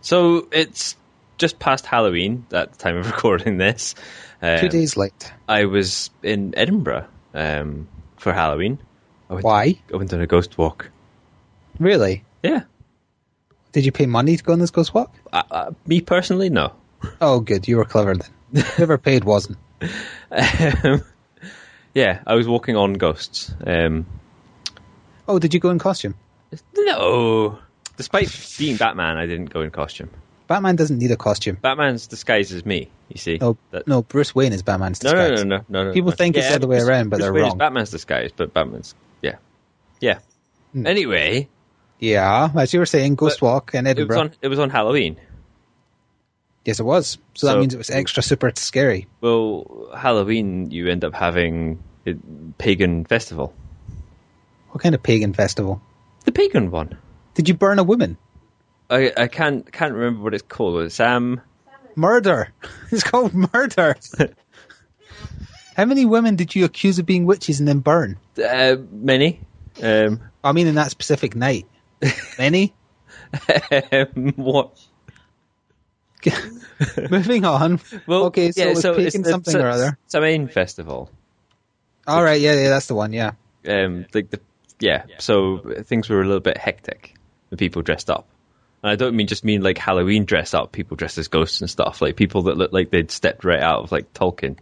So it's just past Halloween at the time of recording this. 2 days late. I was in Edinburgh for Halloween. Why? I went on a ghost walk. Really? Yeah. Did you pay money to go on this ghost walk? Me personally, no. Oh, good. You were clever then. Whoever paid wasn't. Yeah, I was walking on ghosts. Oh, did you go in costume? No. Despite being Batman, I didn't go in costume. Batman doesn't need a costume. Batman's disguise is me, you see. No, Bruce Wayne is Batman's disguise. No. People think it's the other way around, but Bruce they're Wayne wrong. is Batman's disguise, but Batman's... Yeah. Anyway... Yeah, as you were saying, ghost walk in Edinburgh. It was on Halloween. Yes, it was. So that means it was extra super scary. Well, Halloween, you end up having a pagan festival. What kind of pagan festival? The pagan one. Did you burn a woman? I can't remember what it's called. It's Murder. It's called murder. How many women did you accuse of being witches and then burn? Many. I mean, in that specific night. Many? What? Moving on. Well, okay, so it's pagan something or other. Samhain festival. All right, yeah, that's the one, yeah. So things were a little bit hectic with people dressed up. And I don't mean like Halloween dress up, people dressed as ghosts and stuff, like people that look like they'd stepped right out of like Tolkien.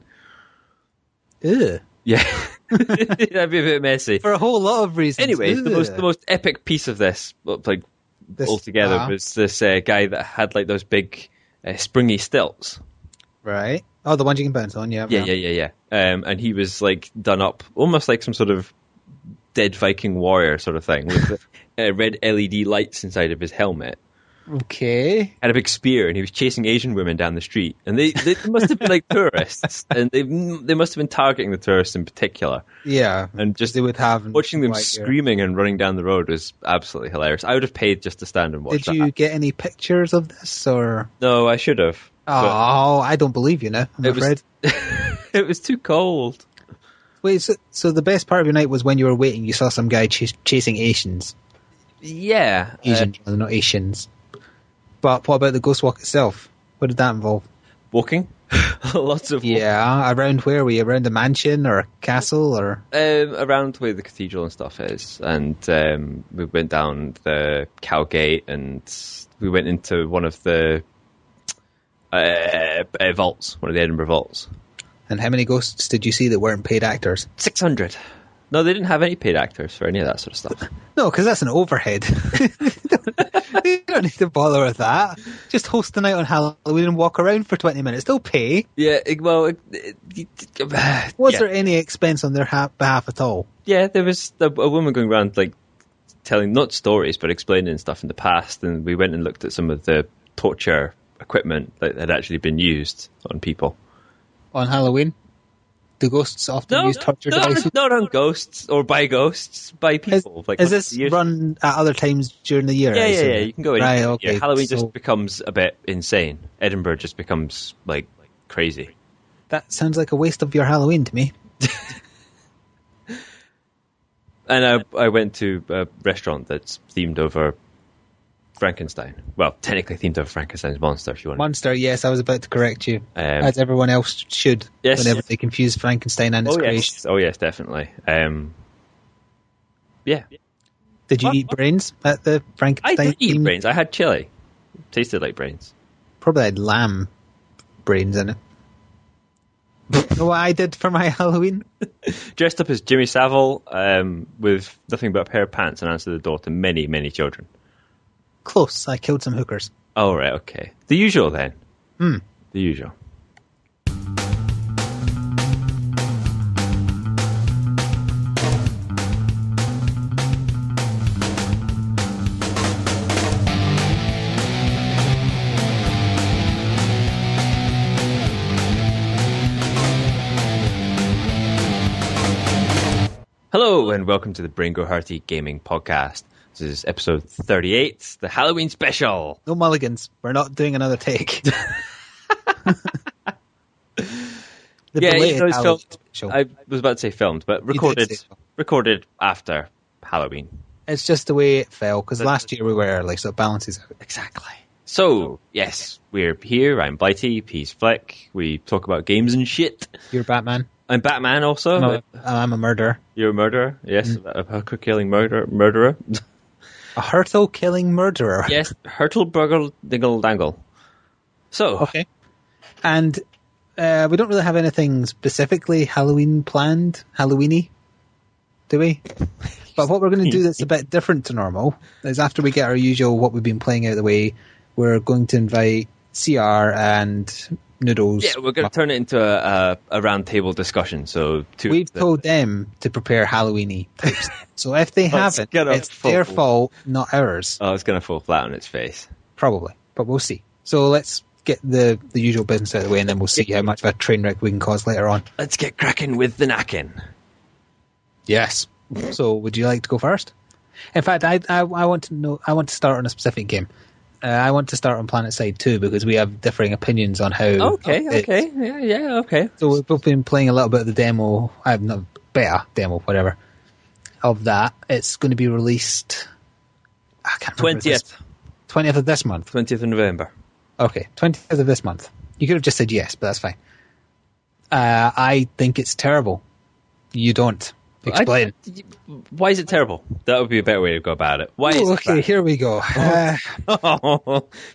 Ew. Yeah. That'd be a bit messy. For a whole lot of reasons. Anyway, the most epic piece of this altogether was this guy that had like those big springy stilts. Right. Oh, the ones you can bounce on, yeah. Yeah. And he was like done up almost like some sort of dead Viking warrior sort of thing with red LED lights inside of his helmet. Okay. Had a big spear, and he was chasing Asian women down the street. And they must have been like tourists, and they must have been targeting the tourists in particular. Yeah, and just they would have watching them screaming and running down the road was absolutely hilarious. I would have paid just to stand and watch. Did you get any pictures of this, or? No, I should have. Oh, I don't believe you now. I'm afraid. It was too cold. Wait, so the best part of your night was when you were waiting, you saw some guy chasing Asians. Yeah. Asians, not Asians. But what about the ghost walk itself? What did that involve? Walking. Lots of walking. Yeah, around where? Were you around a mansion or a castle? Or around where the cathedral and stuff is. And we went down the Cowgate and we went into one of the vaults, one of the Edinburgh vaults. And how many ghosts did you see that weren't paid actors? 600. No, they didn't have any paid actors for any of that sort of stuff. No, because that's an overhead. You don't need to bother with that. Just host the night on Halloween and walk around for 20 minutes. They'll pay. Yeah, well... Was there any expense on their behalf at all? Yeah, there was a woman going around, like, telling, not stories, but explaining stuff in the past, and we went and looked at some of the torture equipment that had actually been used on people. On Halloween? Do ghosts often use torture devices? Not on ghosts or by ghosts, by people. Is this run at other times during the year? Yeah. You can go in. Right, okay. Halloween just becomes a bit insane. Edinburgh just becomes like crazy. That sounds like a waste of your Halloween to me. And I went to a restaurant that's themed over Frankenstein. Well, technically themed over Frankenstein's monster, if you want. Monster, yes, I was about to correct you. As everyone else should, whenever they confuse Frankenstein and its creation. Oh, yes, definitely. Yeah. Did you eat brains at the Frankenstein? I did eat brains. I had chili. Tasted like brains. Probably had lamb brains in it. You know what I did for my Halloween? Dressed up as Jimmy Savile with nothing but a pair of pants and answered the door to many, many children. Close. I killed some hookers. Oh, right, okay. The usual, then. The usual. Hello, and welcome to the Brain Go Hurty Gaming Podcast. This is episode 38, the Halloween special. No mulligans. We're not doing another take. It's filmed. I was about to say filmed, but recorded after Halloween. It's just the way it fell, because last year we were early, so it balances out. Exactly. So, yes, we're here. I'm Blighty, he's Flik. We talk about games and shit. You're Batman. I'm Batman also. I'm a murderer. You're a murderer, yes. A hooker-killing murderer. A Hurtle-killing murderer. Yes, Hurtleburger Dingle Dangle. So. Okay. And we don't really have anything specifically Halloween planned, Halloweeny, do we? But what we're going to do that's a bit different to normal is after we get our usual what we've been playing out of the way, we're going to invite CR and Noodles. Yeah, we're going to turn it into a round table discussion. So we've told them to prepare Halloweeny types. So if they haven't, it's their fault, not ours. Oh, it's going to fall flat on its face. Probably, but we'll see. So let's get the usual business out of the way, and then we'll see how much of a train wreck we can cause later on. Let's get cracking with the knacking. Yes. So would you like to go first? In fact, I want to know. I want to start on a specific game. I want to start on PlanetSide 2 because we have differing opinions on how. Okay. Yeah, okay. So we've both been playing a little bit of the demo. Not beta demo, whatever. Of that, it's going to be released. I can't remember. 20th of this month. 20th of November. Okay, 20th of this month. You could have just said yes, but that's fine. I think it's terrible. You don't. Explain. Why is it terrible? That would be a better way to go about it. Why is it okay, here we go.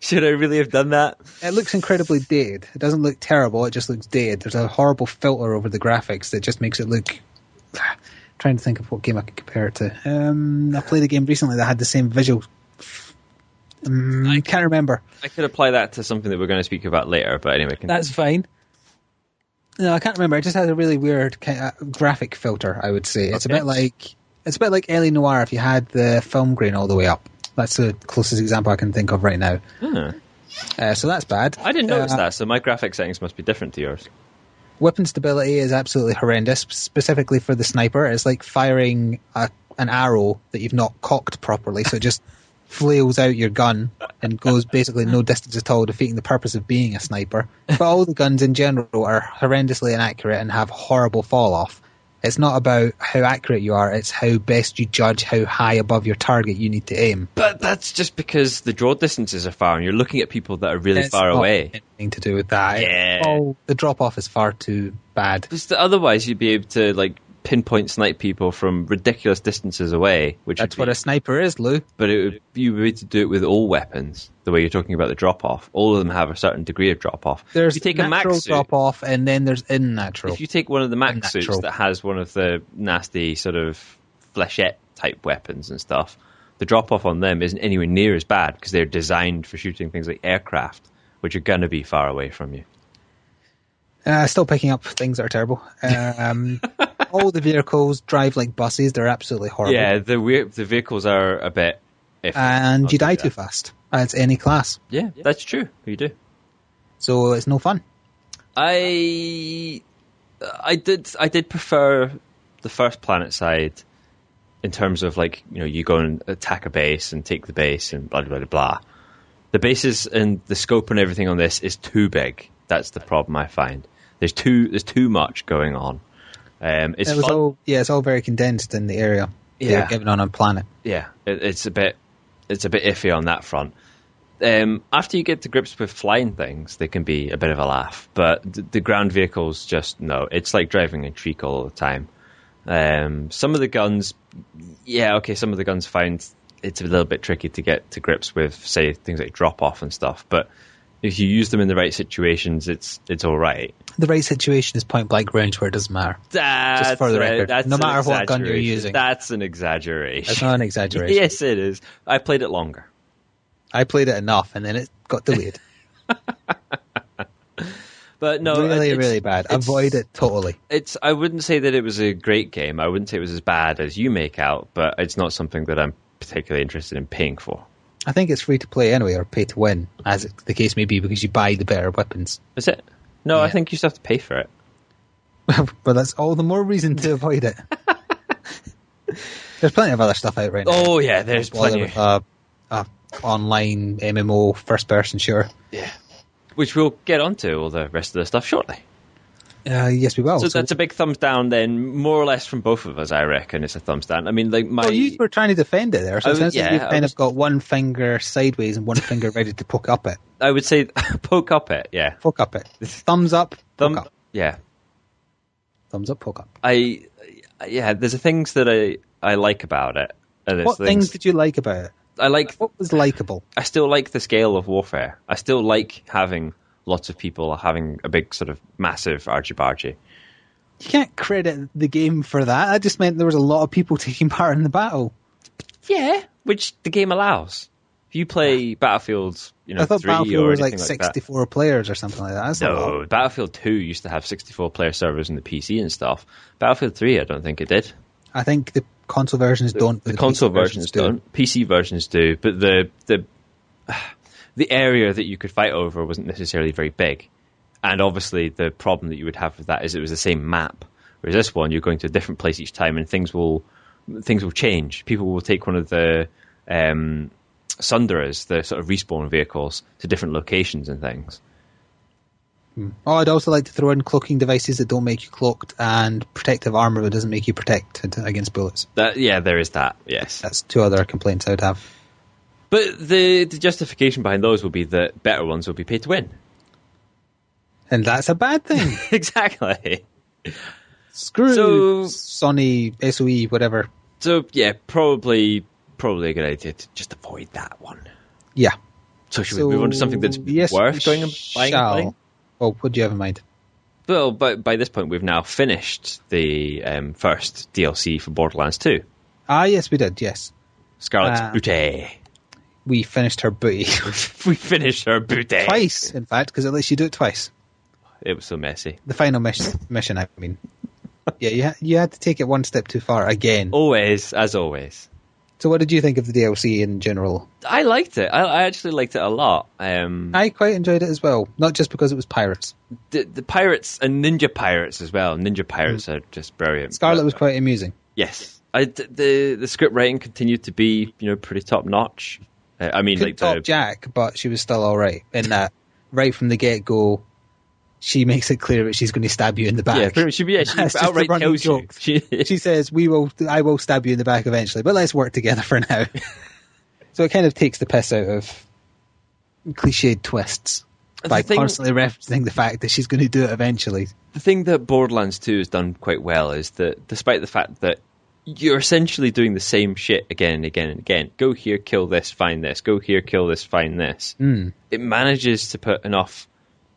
Should I really have done that? It looks incredibly dated. It doesn't look terrible, it just looks dated. There's a horrible filter over the graphics that just makes it look... trying to think of what game I could compare it to. I played a game recently that had the same visual... I can't remember. I could apply that to something that we're going to speak about later, but anyway. That's fine. No, I can't remember. It just has a really weird kind of graphic filter, I would say. It's a bit like L.A. Noire if you had the film grain all the way up. That's the closest example I can think of right now. So that's bad. I didn't notice that, so my graphic settings must be different to yours. Weapon stability is absolutely horrendous, specifically for the sniper. It's like firing an arrow that you've not cocked properly, so it just flails out your gun and goes basically no distance at all, defeating the purpose of being a sniper. But all the guns in general are horrendously inaccurate and have horrible fall off. It's not about how accurate you are, it's how best you judge how high above your target you need to aim. But that's just because the draw distances are far and you're looking at people that are really far away. Anything to do with that. Yeah. The drop off is far too bad. Just otherwise you'd be able to pinpoint snipe people from ridiculous distances away. That's what a sniper is, Lou. But you would be able to do it with all weapons, the way you're talking about the drop-off. All of them have a certain degree of drop-off. There's if you take natural a max drop-off, and then there's unnatural. If you take one of the max suits that has one of the nasty sort of flechette-type weapons and stuff, the drop-off on them isn't anywhere near as bad because they're designed for shooting things like aircraft, which are going to be far away from you. Still picking up things that are terrible. All the vehicles drive like buses. They're absolutely horrible. Yeah, the vehicles are a bit iffy. And you die too fast. As any class. Yeah, that's true. You do. So it's no fun. I did prefer the first PlanetSide in terms of you go and attack a base and take the base and blah blah blah blah. The bases and the scope and everything on this is too big. That's the problem I find. There's too much going on. It's all very condensed in the area. Yeah, given on a planet. Yeah, it's a bit iffy on that front. After you get to grips with flying things, they can be a bit of a laugh. But the ground vehicles, just no. It's like driving a treacle all the time. Some of the guns, some of the guns find it's a little bit tricky to get to grips with, say, things like drop off and stuff. But if you use them in the right situations, it's all right. The right situation is point blank range where it doesn't matter. Just for the record, no matter what gun you're using. That's an exaggeration. That's not an exaggeration. Yes, it is. I played it longer. I played it enough, and then it got delayed. But no, really bad. Avoid it totally. I wouldn't say that it was a great game. I wouldn't say it was as bad as you make out, but it's not something that I'm particularly interested in paying for. I think it's free to play anyway, or pay to win, as the case may be, because you buy the better weapons. Is it? No, yeah. I think you still have to pay for it. But that's all the more reason to avoid it. There's plenty of other stuff out right now. Oh yeah, there's plenty. Online MMO first-person shooter. Yeah. Which we'll get onto all the rest of the stuff shortly. Yes, we will. So that's a big thumbs down then, more or less from both of us, I reckon. It's a thumbs down. I mean, like Well, you were trying to defend it there, so it sounds like you've kind of got one finger sideways and one finger ready to poke up it. I would say poke up it, yeah. Poke up it. Thumbs up, poke up. Yeah. Thumbs up, poke up. There's things that I like about it. What things did you like about it? What was likable? I still like the scale of warfare. I still like having lots of people having a big sort of massive argy-bargy. You can't credit the game for that. That just meant there was a lot of people taking part in the battle. Yeah, which the game allows. If you play Battlefield, I thought 3 Battlefield or was anything like like 64 players or something like that. That's no, Battlefield 2 used to have 64-player servers in the PC and stuff. Battlefield 3, I don't think it did. I think the console versions don't. The console versions don't. PC versions do, but the area that you could fight over wasn't necessarily very big. And obviously the problem that you would have with that is it was the same map. Whereas this one, you're going to a different place each time and things will change. People will take one of the Sunderers, the sort of respawn vehicles, to different locations and things. Oh, I'd also like to throw in cloaking devices that don't make you cloaked and protective armor that doesn't make you protected against bullets. There is that, yes. That's two other complaints I would have. But the justification behind those will be that better ones will be paid to win. And that's a bad thing. Exactly. Screw Sony, SOE, whatever. So, yeah, probably a good idea to just avoid that one. Yeah. So should we move on to something that's worth going and buying and playing? Well, what do you have in mind? Well, by this point, we've now finished the first DLC for Borderlands 2. Ah, yes, we did, yes. Scarlet's booty. We finished her booty. We finished her booty. Twice, in fact, because at least you do it twice. It was so messy. The final mission, I mean. Yeah, you had to take it one step too far again. Always, as always. So what did you think of the DLC in general? I liked it. I actually liked it a lot. I quite enjoyed it as well, not just because it was pirates. The pirates and ninja pirates as well. Ninja pirates are just brilliant. Scarlet was quite amusing. Yes. The script writing continued to be, pretty top notch. I mean, couldn't top Jack, but she was still all right in that. Right from the get go, she makes it clear that she's going to stab you in the back. Yeah, she outright tells you. She says, I will stab you in the back eventually, but let's work together for now. So it kind of takes the piss out of cliched twists by constantly referencing the fact that she's going to do it eventually. The thing that Borderlands 2 has done quite well is that despite the fact that you're essentially doing the same shit again and again and again. Go here, kill this, find this. Go here, kill this, find this. It manages to put enough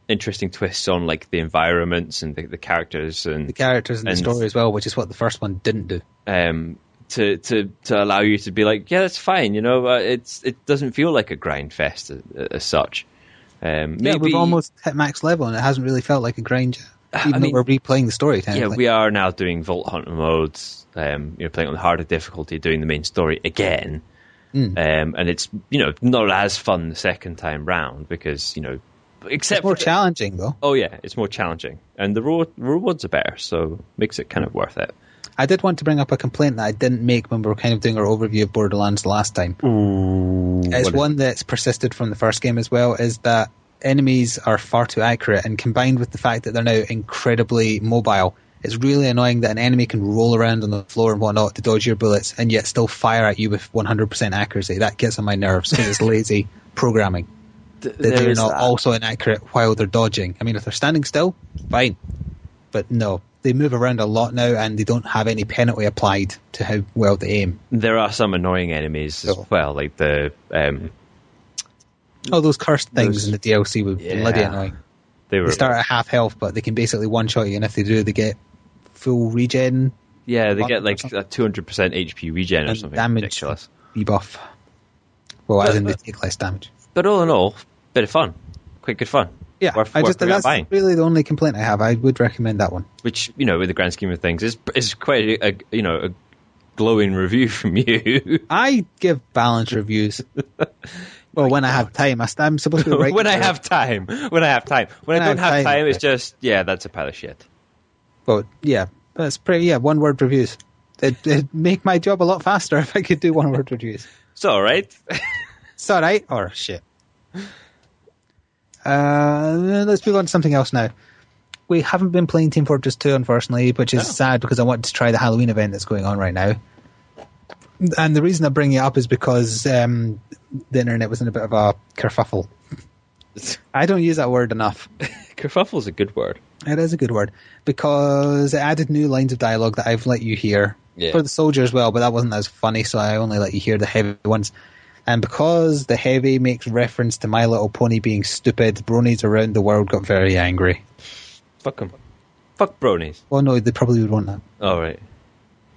interesting twists on like the environments and the characters and the story as well, which is what the first one didn't do. To allow you to be like, yeah, that's fine. It doesn't feel like a grind fest as such. Maybe we've almost hit max level, and it hasn't really felt like a grind yet. Even though we're replaying the story. Yeah, we are now doing Vault Hunter modes. Playing on the harder difficulty, doing the main story again. And it's not as fun the second time round because except it's more challenging though. Oh yeah, it's more challenging, and the rewards are better, so makes it kind of worth it. I did want to bring up a complaint that I didn't make when we were kind of doing our overview of Borderlands last time. It's one that's persisted from the first game as well, is that enemies are far too accurate, and combined with the fact that they're now incredibly mobile, it's really annoying that an enemy can roll around on the floor and whatnot to dodge your bullets and yet still fire at you with 100% accuracy. That gets on my nerves because it's lazy programming. They're not also inaccurate while they're dodging. I mean, if they're standing still, fine. But no, they move around a lot now and they don't have any penalty applied to how well they aim. There are some annoying enemies as well, like the... those cursed things in the DLC were bloody annoying. They start at half health, but they can basically one-shot you, and if they do, they get full regen. Yeah, they get like a 200% HP regen or something damage ridiculous. Debuff. Well, as in they take less damage. But all in all, bit of fun. Quite good fun. Yeah, that's really the only complaint I have. I would recommend that one. Which, with the grand scheme of things, is quite a glowing review from you. I give balanced reviews. Well, when I have time. I'm supposed to be when I have time. When I don't have time, it's just, that's a pile of shit. Well, yeah, that's pretty, one-word reviews. It'd make my job a lot faster if I could do one-word reviews. It's all right. It's all right, or shit. Let's move on to something else now, we haven't been playing Team Fortress 2, unfortunately, which is sad because I wanted to try the Halloween event that's going on right now. And the reason I bring it up is because the internet was in a bit of a kerfuffle. I don't use that word enough. Kerfuffle is a good word. It is a good word because it added new lines of dialogue that I've let you hear for the soldier as well, but that wasn't as funny, so I only let you hear the heavy ones. And because the heavy makes reference to My Little Pony being stupid, bronies around the world got very angry. Fuck them. Fuck bronies. Well, no, they probably would want that. Oh, right.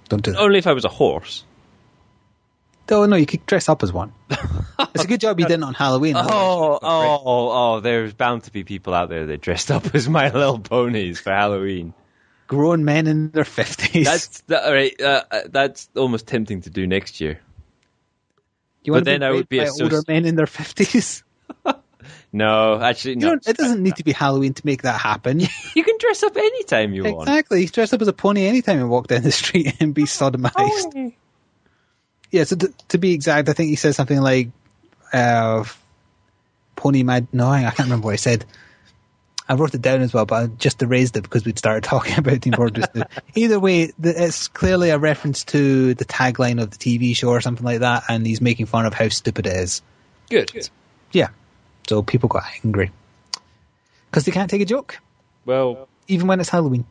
Don't do that. Only if I was a horse. Oh, no, you could dress up as one. It's a good job you didn't on Halloween. There's bound to be people out there that dressed up as My Little Ponies for Halloween. Grown men in their 50s. That's almost tempting to do next year. You want to be raped by older men in their 50s? No, actually, no. It doesn't need to be Halloween to make that happen. You can dress up anytime you want. Exactly. You dress up as a pony anytime and walk down the street and be sodomized. Oh. Yeah, so to be exact, I think he said something like, pony mad... No, I can't remember what he said. I wrote it down as well, but I just erased it because we'd started talking about Team Fortress 2. Either way, it's clearly a reference to the tagline of the TV show or something like that, and he's making fun of how stupid it is. Good. Yeah. So people got angry. Because they can't take a joke. Well... Even when it's Halloween.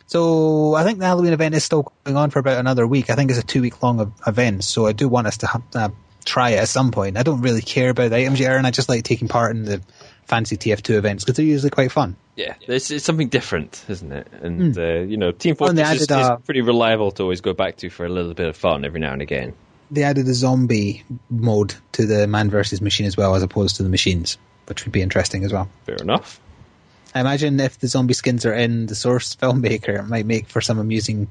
So I think the Halloween event is still going on for about another week. I think it's a 2-week-long event, so I do want us to try it at some point. I don't really care about the items you earn. I just like taking part in the fancy TF2 events because they're usually quite fun. Yeah, it's something different, isn't it? And, Team Fortress is pretty reliable to always go back to for a little bit of fun every now and again. They added a zombie mode to the man versus machine as well, as opposed to the machines, which would be interesting as well. Fair enough. I imagine if the zombie skins are in the source filmmaker, it might make for some amusing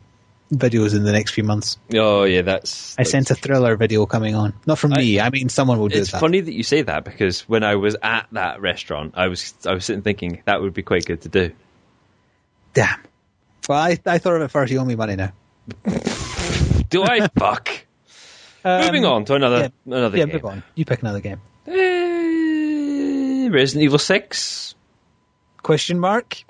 videos in the next few months. Oh, yeah, I sense a thriller video coming on. Not from me. I mean, someone will do that. It's funny that you say that because when I was at that restaurant, I was sitting thinking that would be quite good to do. Damn. Well, I thought of it first. You owe me money now. Do I? Fuck. Moving on to another game. Yeah, move on. You pick another game. Resident Evil 6. Question mark?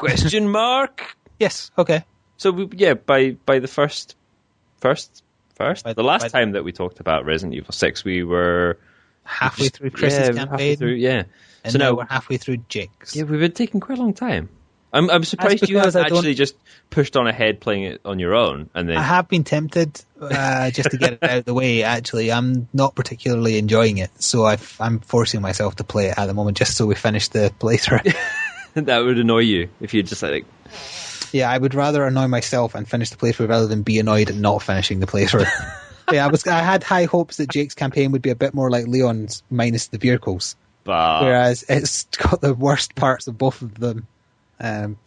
Yes, okay. So, by the first? The last time that we talked about Resident Evil 6, we were... halfway through Chris's campaign. And so now we're halfway through Jake's. Yeah, we've been taking quite a long time. I'm surprised you haven't actually just pushed on ahead playing it on your own. And then I have been tempted just to get it out of the way, actually. I'm not particularly enjoying it, so I'm forcing myself to play it at the moment just so we finish the playthrough. That would annoy you if you just like... Yeah, I would rather annoy myself and finish the playthrough rather than be annoyed at not finishing the playthrough. Yeah, I had high hopes that Jake's campaign would be a bit more like Leon's minus the vehicles. Whereas it's got the worst parts of both of them.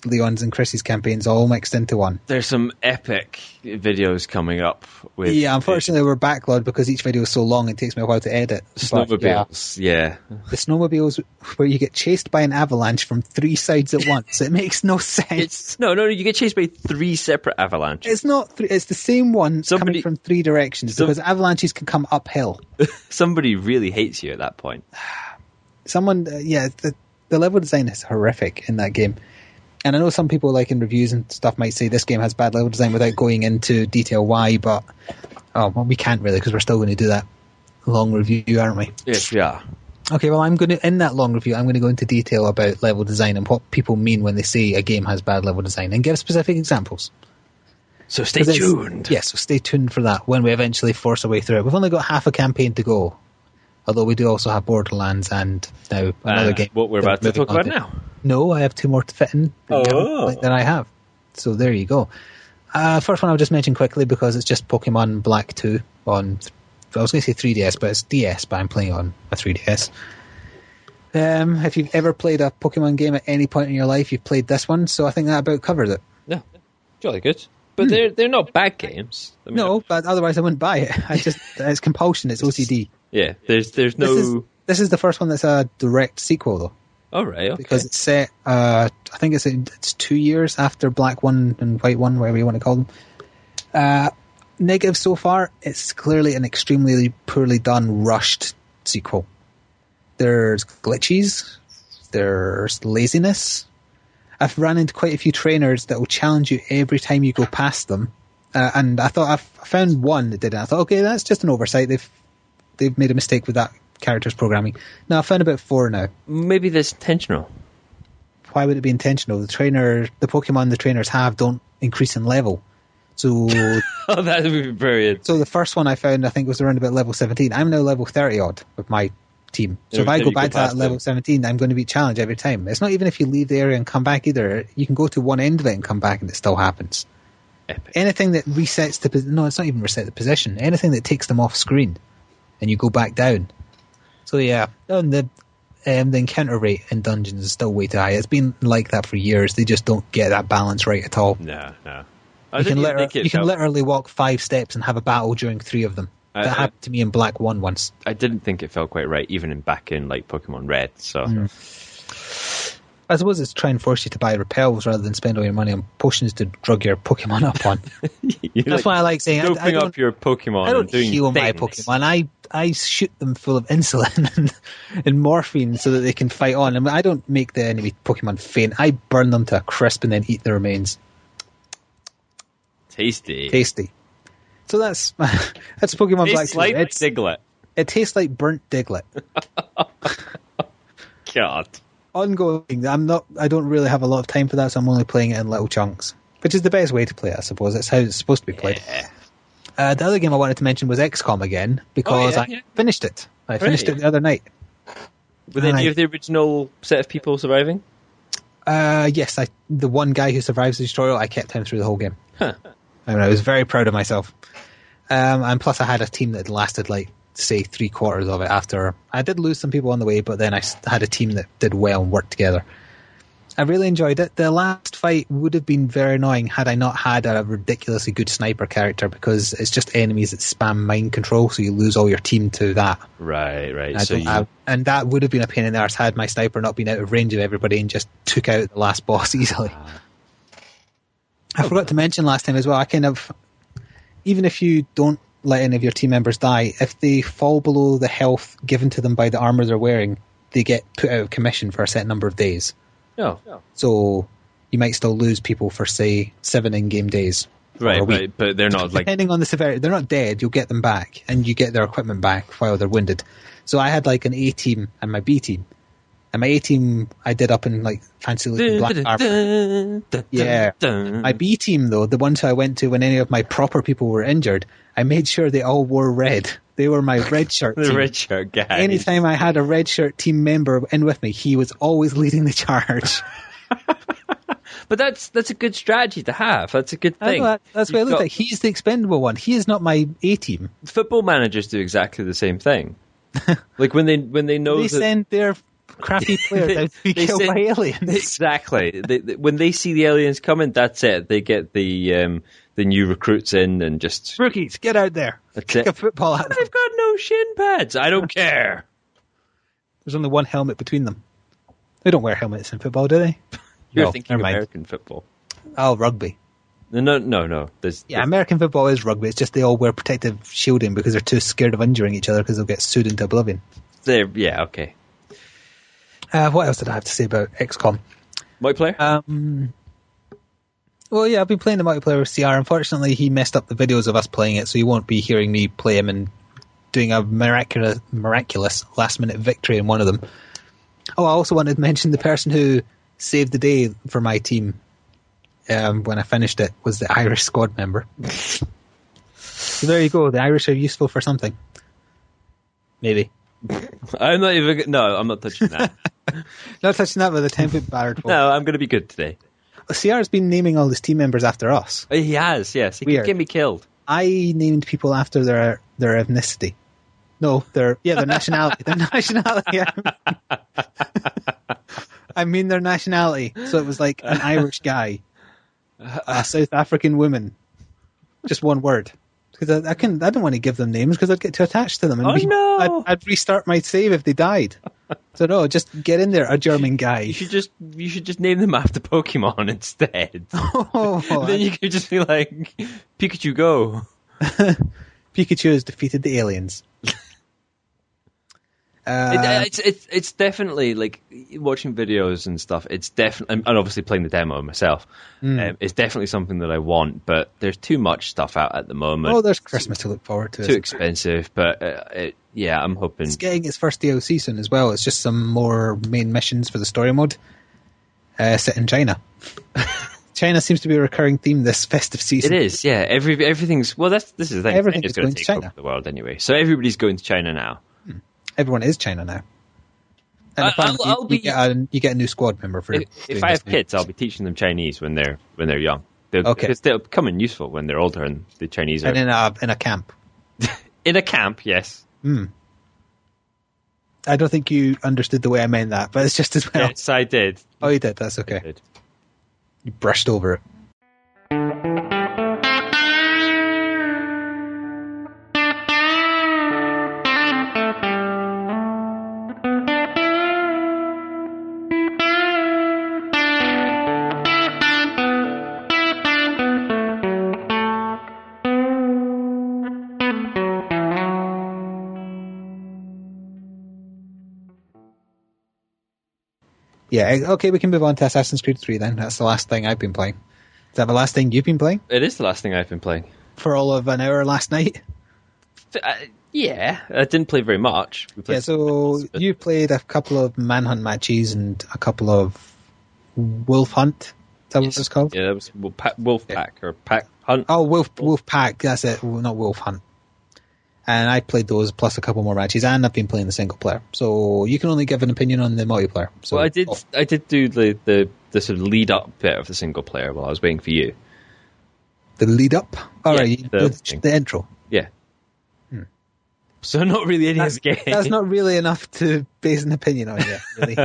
Leon's and Chris's campaigns all mixed into one. There's some epic videos coming up with... Yeah, unfortunately we're backlogged because each video is so long it takes me a while to edit. Snowmobiles, yeah. The snowmobiles where you get chased by an avalanche from 3 sides at once. It makes no sense. No, you get chased by 3 separate avalanches. It's not 3, it's the same one coming from 3 directions because avalanches can come uphill. Somebody really hates you at that point. Someone, the level design is horrific in that game. And I know some people, like in reviews and stuff, might say this game has bad level design without going into detail why, but we can't really because we're still going to do that long review, aren't we? Yes, we are. Okay, well, in that long review, I'm going to go into detail about level design and what people mean when they say a game has bad level design and give specific examples. So stay tuned. Yes, so stay tuned for that when we eventually force our way through it. We've only got half a campaign to go, although we do also have Borderlands and now another game. What we're about to talk about now. No, I have 2 more to fit in than I have. So there you go. First one I'll just mention quickly because it's just Pokemon Black 2 on, I was going to say 3DS, but it's DS, but I'm playing on a 3DS. If you've ever played a Pokemon game at any point in your life, you've played this one, so I think that about covers it. Yeah, jolly good. But they're not bad games. I mean, no, but otherwise I wouldn't buy it. It's compulsion, it's OCD. Yeah, there's no... This is the first one that's a direct sequel, though. Oh, right, okay. Because it's set, I think it's 2 years after Black 1 and White 1, whatever you want to call them. Negative so far, it's clearly an extremely poorly done, rushed sequel. There's glitches, there's laziness, I've run into quite a few trainers that will challenge you every time you go past them. And I thought I found one that did it. I thought, okay, that's just an oversight. They've made a mistake with that character's programming. No, I found about 4 now. Maybe that's intentional. Why would it be intentional? The Pokemon the trainers have don't increase in level. So oh, that would be brilliant. So the first one I found, I think, was around about level 17. I'm now level 30 odd with my team. So if I go back to that level 17, I'm going to be challenged every time. It's not even if you leave the area and come back either. You can go to one end of it and come back and it still happens. Epic. Anything that resets no, it's not even reset the position. Anything that takes them off screen and you go back down. So yeah, and the encounter rate in dungeons is still way too high. It's been like that for years. They just don't get that balance right at all. No. You can literally walk 5 steps and have a battle during 3 of them. That happened to me in Black 1 once. I didn't think it felt quite right, even back in like Pokemon Red. So I suppose it's to try and force you to buy repels rather than spend all your money on potions to drug your Pokemon up on. That's why I like saying doping up your Pokemon. I don't doing heal things. my Pokemon. I shoot them full of insulin and morphine so that they can fight on. I mean, I don't make the enemy Pokemon faint. I burn them to a crisp and then eat the remains. Tasty. So that's Pokemon Black. Tastes like Diglett. It tastes like burnt Diglett. God. Ongoing. I don't really have a lot of time for that, so I'm only playing it in little chunks, which is the best way to play it, I suppose. It's how it's supposed to be played. Yeah. The other game I wanted to mention was XCOM again, because I finished it. I finished it the other night. Were any of the original set of people surviving? Yes, the one guy who survives the tutorial, I kept him through the whole game. Huh. I was very proud of myself. And plus I had a team that lasted, like, say, 3/4 of it after. I did lose some people on the way, but then I had a team that did well and worked together. I really enjoyed it. The last fight would have been very annoying had I not had a ridiculously good sniper character, because it's just enemies that spam mind control, so you lose all your team to that. Right. And that would have been a pain in the arse had my sniper not been out of range of everybody and just took out the last boss easily. I forgot to mention last time as well, even if you don't let any of your team members die, if they fall below the health given to them by the armor they're wearing, they get put out of commission for a set number of days. Oh. So you might still lose people for, say, 7 in-game days. Right, but they're not like... Depending on the severity, they're not dead, you'll get them back, and you get their equipment back while they're wounded. So I had like an A team and my B team. And my A team, I did up in like fancy looking black armor. Yeah. My B team, though, the ones who I went to when any of my proper people were injured, I made sure they all wore red. They were my red shirt team. The red shirt guy. Anytime I had a red shirt team member in with me, he was always leading the charge. But that's a good strategy to have. That's a good thing. That's what I looked at. He's the expendable one. He is not my A team. Football managers do exactly the same thing. Like when they know they send their crappy players out to be killed by aliens. Exactly. When they see the aliens coming, that's it. They get the new recruits in and just... Rookies, get out there. Kick a football at them. I've got no shin pads. I don't care. There's only one helmet between them. They don't wear helmets in football, do they? You're thinking American football. Oh, rugby. No. American football is rugby. It's just they all wear protective shielding because they're too scared of injuring each other because they'll get sued into oblivion. Yeah, okay. What else did I have to say about XCOM? Multiplayer? Well, yeah, I've been playing the multiplayer with CR. Unfortunately, he messed up the videos of us playing it, so you won't be hearing me play him and doing a miraculous last-minute victory in one of them. Oh, I also wanted to mention the person who saved the day for my team when I finished it was the Irish squad member. So there you go. The Irish are useful for something. Maybe. I'm not touching that. Not touching that with a 10-foot barred wall. No, I'm going to be good today. CR's been naming all his team members after us. He has, yes. He could get me killed. I named people after their ethnicity. No, their nationality. Their nationality. I mean their nationality. So it was like an Irish guy, a South African woman. Just one word. Because I don't want to give them names because I'd get too attached to them. And no! I'd restart my save if they died. So no, just get in there, a German guy. You should just name them after Pokemon instead. Then you could just be like, Pikachu, go. Pikachu has defeated the aliens. It's definitely, like, watching videos and stuff. It's definitely, and obviously playing the demo myself. It's definitely something that I want, but there's too much stuff out at the moment. Oh, there's Christmas to look forward to. Too expensive, but I'm hoping it's getting its first DLC soon as well. It's just some more main missions for the story mode. Set in China. China seems to be a recurring theme this festive season. It is, yeah. Everything's this is the thing. Everything is going going to to take China. over the world anyway. So everybody's going to China now. Everyone is China now. And you get a new squad member for. If I have kids, I'll be teaching them Chinese when they're young. Because they'll become useful when they're older, and the Chinese are in a camp. In a camp, yes. I don't think you understood the way I meant that, but it's just as well. Yes, I did. Oh, you did. That's okay. You brushed over it. Yeah, okay, we can move on to Assassin's Creed 3 then. That's the last thing I've been playing. Is that the last thing you've been playing? It is the last thing I've been playing. For all of an hour last night? Yeah, I didn't play very much. You played a couple of Manhunt matches and a couple of Wolf Hunt. Is that what it's called? Yeah, that was Wolf Pack or Pack Hunt. Oh, Wolf Pack, that's it. Well, not Wolf Hunt. And I played those plus a couple more matches, and I've been playing the single player. So you can only give an opinion on the multiplayer. So, well, I did do the sort of lead up bit of the single player while I was waiting for you. The lead up? All right, the intro. Yeah. So not really any of the game. That's not really enough to base an opinion on yet, really.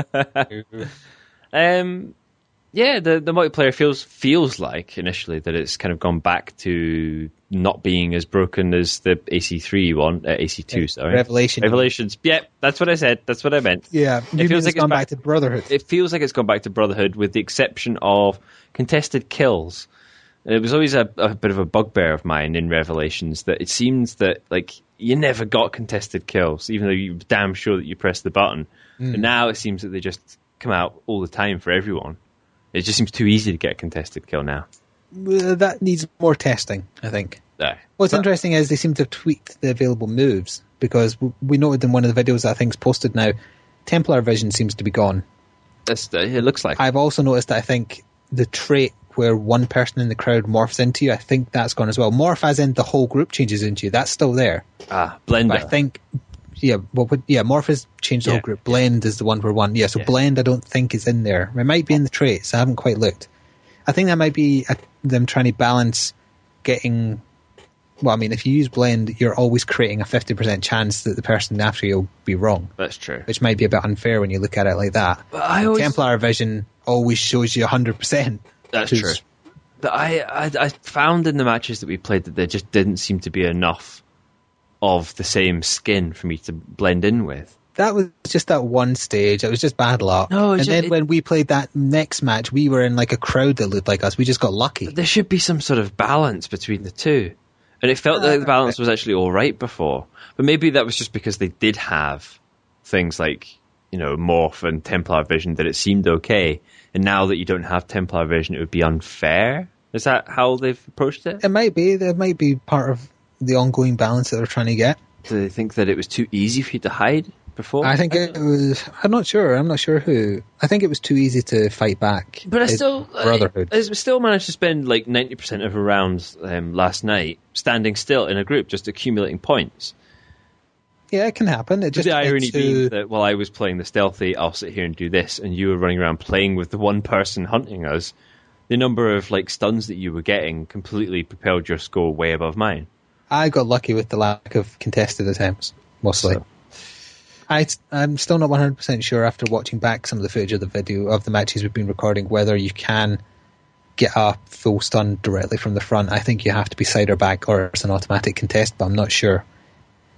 Yeah, the multiplayer feels like initially that it's kind of gone back to not being as broken as the AC3 one, AC2, sorry. Revelations. Yeah, that's what I said. That's what I meant. Yeah, it feels like it's gone back to Brotherhood. It feels like it's gone back to Brotherhood with the exception of contested kills. It was always a bit of a bugbear of mine in Revelations that it seems that like you never got contested kills, even though you're damn sure that you pressed the button. But now it seems that they just come out all the time for everyone. It just seems too easy to get a contested kill now. That needs more testing, I think. What's interesting is they seem to have tweaked the available moves, because we noted in one of the videos that I think's posted now, Templar vision seems to be gone. It looks like. I've also noticed that I think the trait where one person in the crowd morphs into you, I think that's gone as well. Morph as in the whole group changes into you. That's still there. Blender. But I think... Morph has changed the whole group. Blend is the one for one. Yeah, so Blend I don't think is in there. It might be in the traits. I haven't quite looked. I think that might be them trying to balance getting... Well, I mean, if you use Blend, you're always creating a 50% chance that the person after you will be wrong. That's true. Which might be a bit unfair when you look at it like that. But Templar vision always shows you 100%. That's true. But I found in the matches that we played that there just didn't seem to be enough of the same skin for me to blend in with. That was just that one stage. It was just bad luck. Then when we played that next match, we were in like a crowd that looked like us. We just got lucky. There should be some sort of balance between the two. And it felt like the balance was actually all right before. But maybe that was just because they did have things like, Morph and Templar vision that it seemed okay. And now that you don't have Templar vision, it would be unfair? Is that how they've approached it? It might be. That might be part of the ongoing balance that they're trying to get. Do they think that it was too easy for you to hide before? I think it was... I'm not sure who. I think it was too easy to fight back. But I still... Brotherhood. I still managed to spend like 90% of a round last night standing still in a group, just accumulating points. Yeah, it can happen. It just the irony being that while I was playing the stealthy, I'll sit here and do this, and you were running around playing with the one person hunting us, the number of like stuns that you were getting completely propelled your score way above mine. I got lucky with the lack of contested attempts, mostly. So. I'm still not 100% sure after watching back some of the footage of the video of the matches we've been recording whether you can get a full stun directly from the front. I think you have to be side or back or it's an automatic contest, but I'm not sure.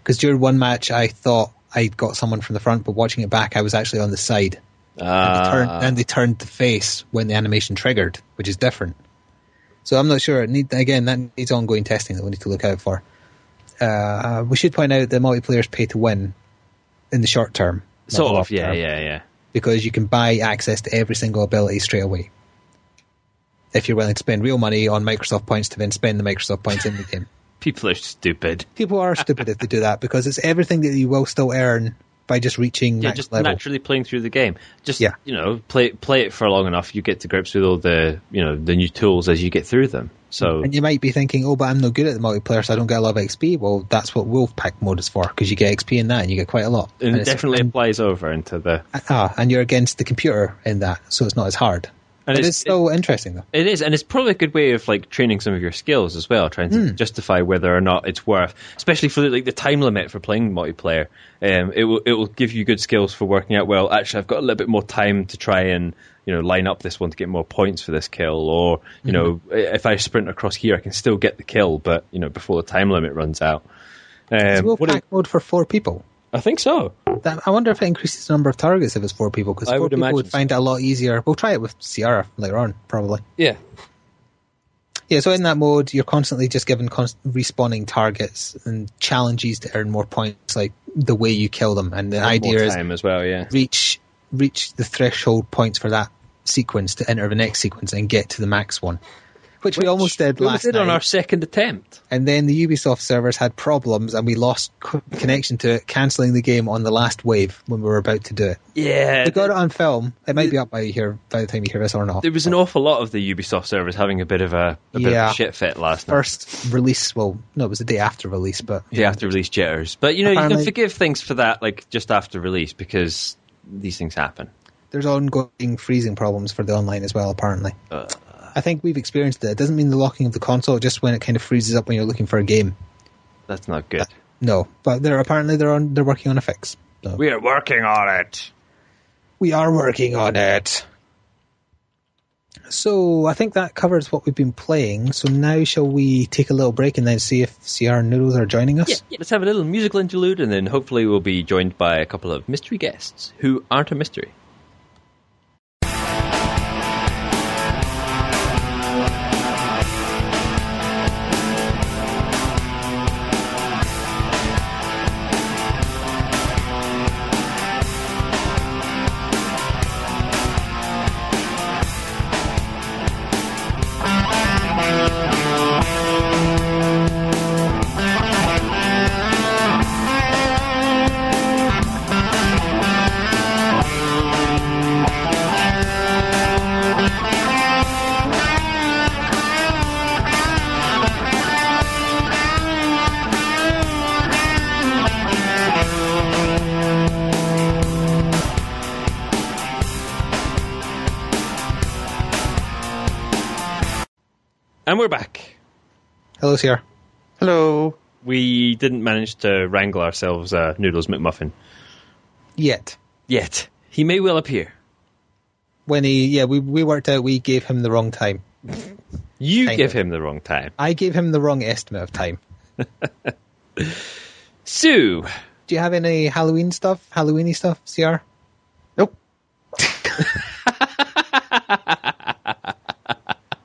Because during one match I thought I got someone from the front, but watching it back I was actually on the side. And they turned the face when the animation triggered, which is different. So I'm not sure. That needs ongoing testing that we need to look out for. We should point out that multiplayer is pay to win. in the short term. Sort of, yeah. Because you can buy access to every single ability straight away. If you're willing to spend real money on Microsoft points to then spend the Microsoft points in the game. People are stupid. People are stupid if they do that, because it's everything that you will still earn by just reaching max just level. Naturally playing through the game. Just, play it for long enough, you get to grips with all the, the new tools as you get through them. So, and you might be thinking, oh, but I'm no good at the multiplayer, so I don't get a lot of XP. Well, that's what Wolfpack mode is for, because you get XP in that, and you get quite a lot. And it definitely applies over into the... and you're against the computer in that, so it's not as hard. And it's still interesting, though. It is, and it's probably a good way of training some of your skills as well, trying to justify whether or not it's worth, especially for the time limit for playing multiplayer. It will give you good skills for working out. Well, actually, I've got a little bit more time to try and line up this one to get more points for this kill, or if I sprint across here, I can still get the kill, but before the time limit runs out. Is Wolfpack mode for 4 people? I think so. I wonder if it increases the number of targets if it's 4 people, because 4 people would find it a lot easier. We'll try it with Sierra later on, probably. Yeah. Yeah, so in that mode, you're constantly just given respawning targets and challenges to earn more points, like the way you kill them. And the idea is time as well, yeah. reach the threshold points for that sequence to enter the next sequence and get to the max one. Which we almost did last night. On our second attempt. And then the Ubisoft servers had problems and we lost connection to it, cancelling the game on the last wave when we were about to do it. Yeah. We got it on film. It might be up by the time you hear this or not. There was an awful lot of the Ubisoft servers having a bit of a shit fit last night. First release, it was the day after release, but... Day after release jitters. But, you can forgive things for that, just after release, because these things happen. There's ongoing freezing problems for the online as well, apparently. I think we've experienced it. It doesn't mean the locking of the console, just when it kind of freezes up when you're looking for a game. That's not good. No, but they're working on a fix. So. We are working on it. We are working on it. So I think that covers what we've been playing. So now shall we take a little break and then see if Sierra and Noodles are joining us? Yeah, let's have a little musical interlude, and then hopefully we'll be joined by a couple of mystery guests who aren't a mystery. And we're back. Hello, Sierra. Hello. We didn't manage to wrangle ourselves a Noodles McMuffin. Yet. He may well appear. When we worked out we gave him the wrong time. You gave him the wrong time. I gave him the wrong estimate of time. Sue. Do you have any Halloweeny stuff, Sierra? Nope.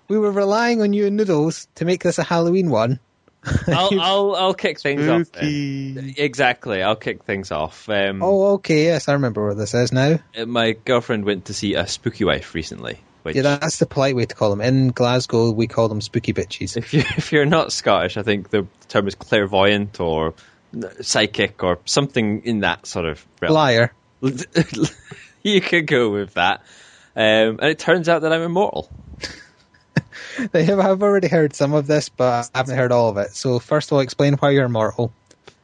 We were relying on you and Noodles to make this a Halloween one. I'll kick things off. Spooky. Exactly, I'll kick things off. Okay, yes, I remember what this is now. My girlfriend went to see a Spooky Wife recently. Yeah, that's the polite way to call them. In Glasgow, we call them spooky bitches. If you're not Scottish, I think the term is clairvoyant or psychic or something in that sort of realm. Liar. You could go with that. And it turns out that I'm immortal. I've already heard some of this, but I haven't heard all of it. So first of all, explain why you're immortal.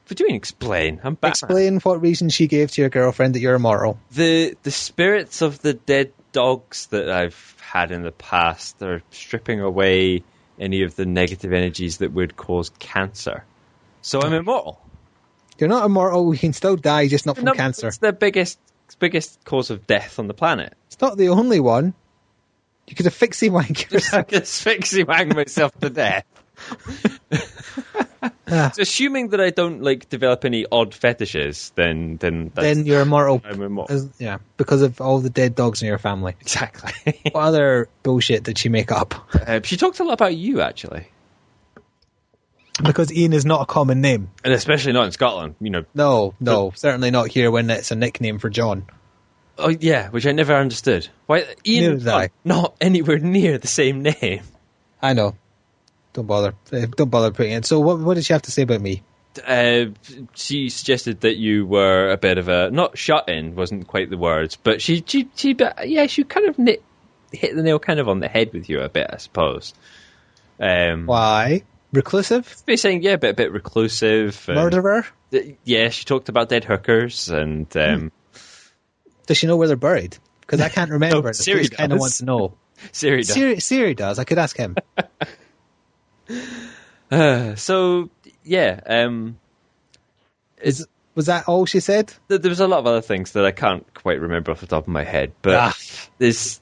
What do you mean explain? I'm Batman. Explain what reason she gave to your girlfriend that you're immortal. The spirits of the dead dogs that I've had in the past are stripping away any of the negative energies that would cause cancer. So I'm immortal. You're not immortal. You can still die, just not from cancer. It's the biggest cause of death on the planet. It's not the only one. You could asphyxie wank yourself. I could asphyxie wank myself to death. So assuming that I don't develop any odd fetishes, then you're immortal. I'm immortal. Yeah, because of all the dead dogs in your family. Exactly. What other bullshit did she make up? She talked a lot about you, actually. Because Ian is not a common name. And especially not in Scotland, No, certainly not here when it's a nickname for John. Oh, yeah, which I never understood. Why Ian Neither and did I. John, not anywhere near the same name. I know. Don't bother. Don't bother putting it. So what did she have to say about me? She suggested that you were a bit of a... Not shut-in wasn't quite the words, but she kind of hit the nail kind of on the head with you a bit, I suppose. Why? Reclusive? Be saying, yeah, a bit reclusive. Murderer? Yeah, she talked about dead hookers and... Does she know where they're buried? Because I can't remember. No, Siri kind of does. want to know. Siri does. Siri does. I could ask him. So, yeah. Was that all she said? There was a lot of other things that I can't quite remember off the top of my head, but it's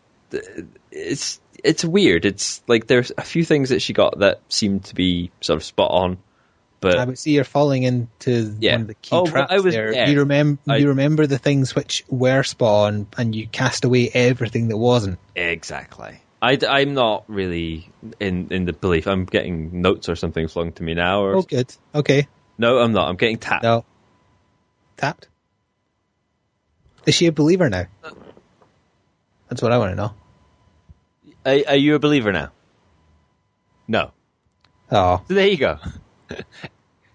weird. It's like there's a few things that she got that seem to be sort of spot on. But I would see you're falling into one of the key traps there. Yeah. You remember the things which were spot on, and you cast away everything that wasn't. Exactly. I'm not really in the belief. I'm getting notes or something flung to me now. Oh, good. Okay. No, I'm not. I'm getting tapped. No. Tapped? Is she a believer now? That's what I want to know. Are you a believer now? No. Oh. So there you go.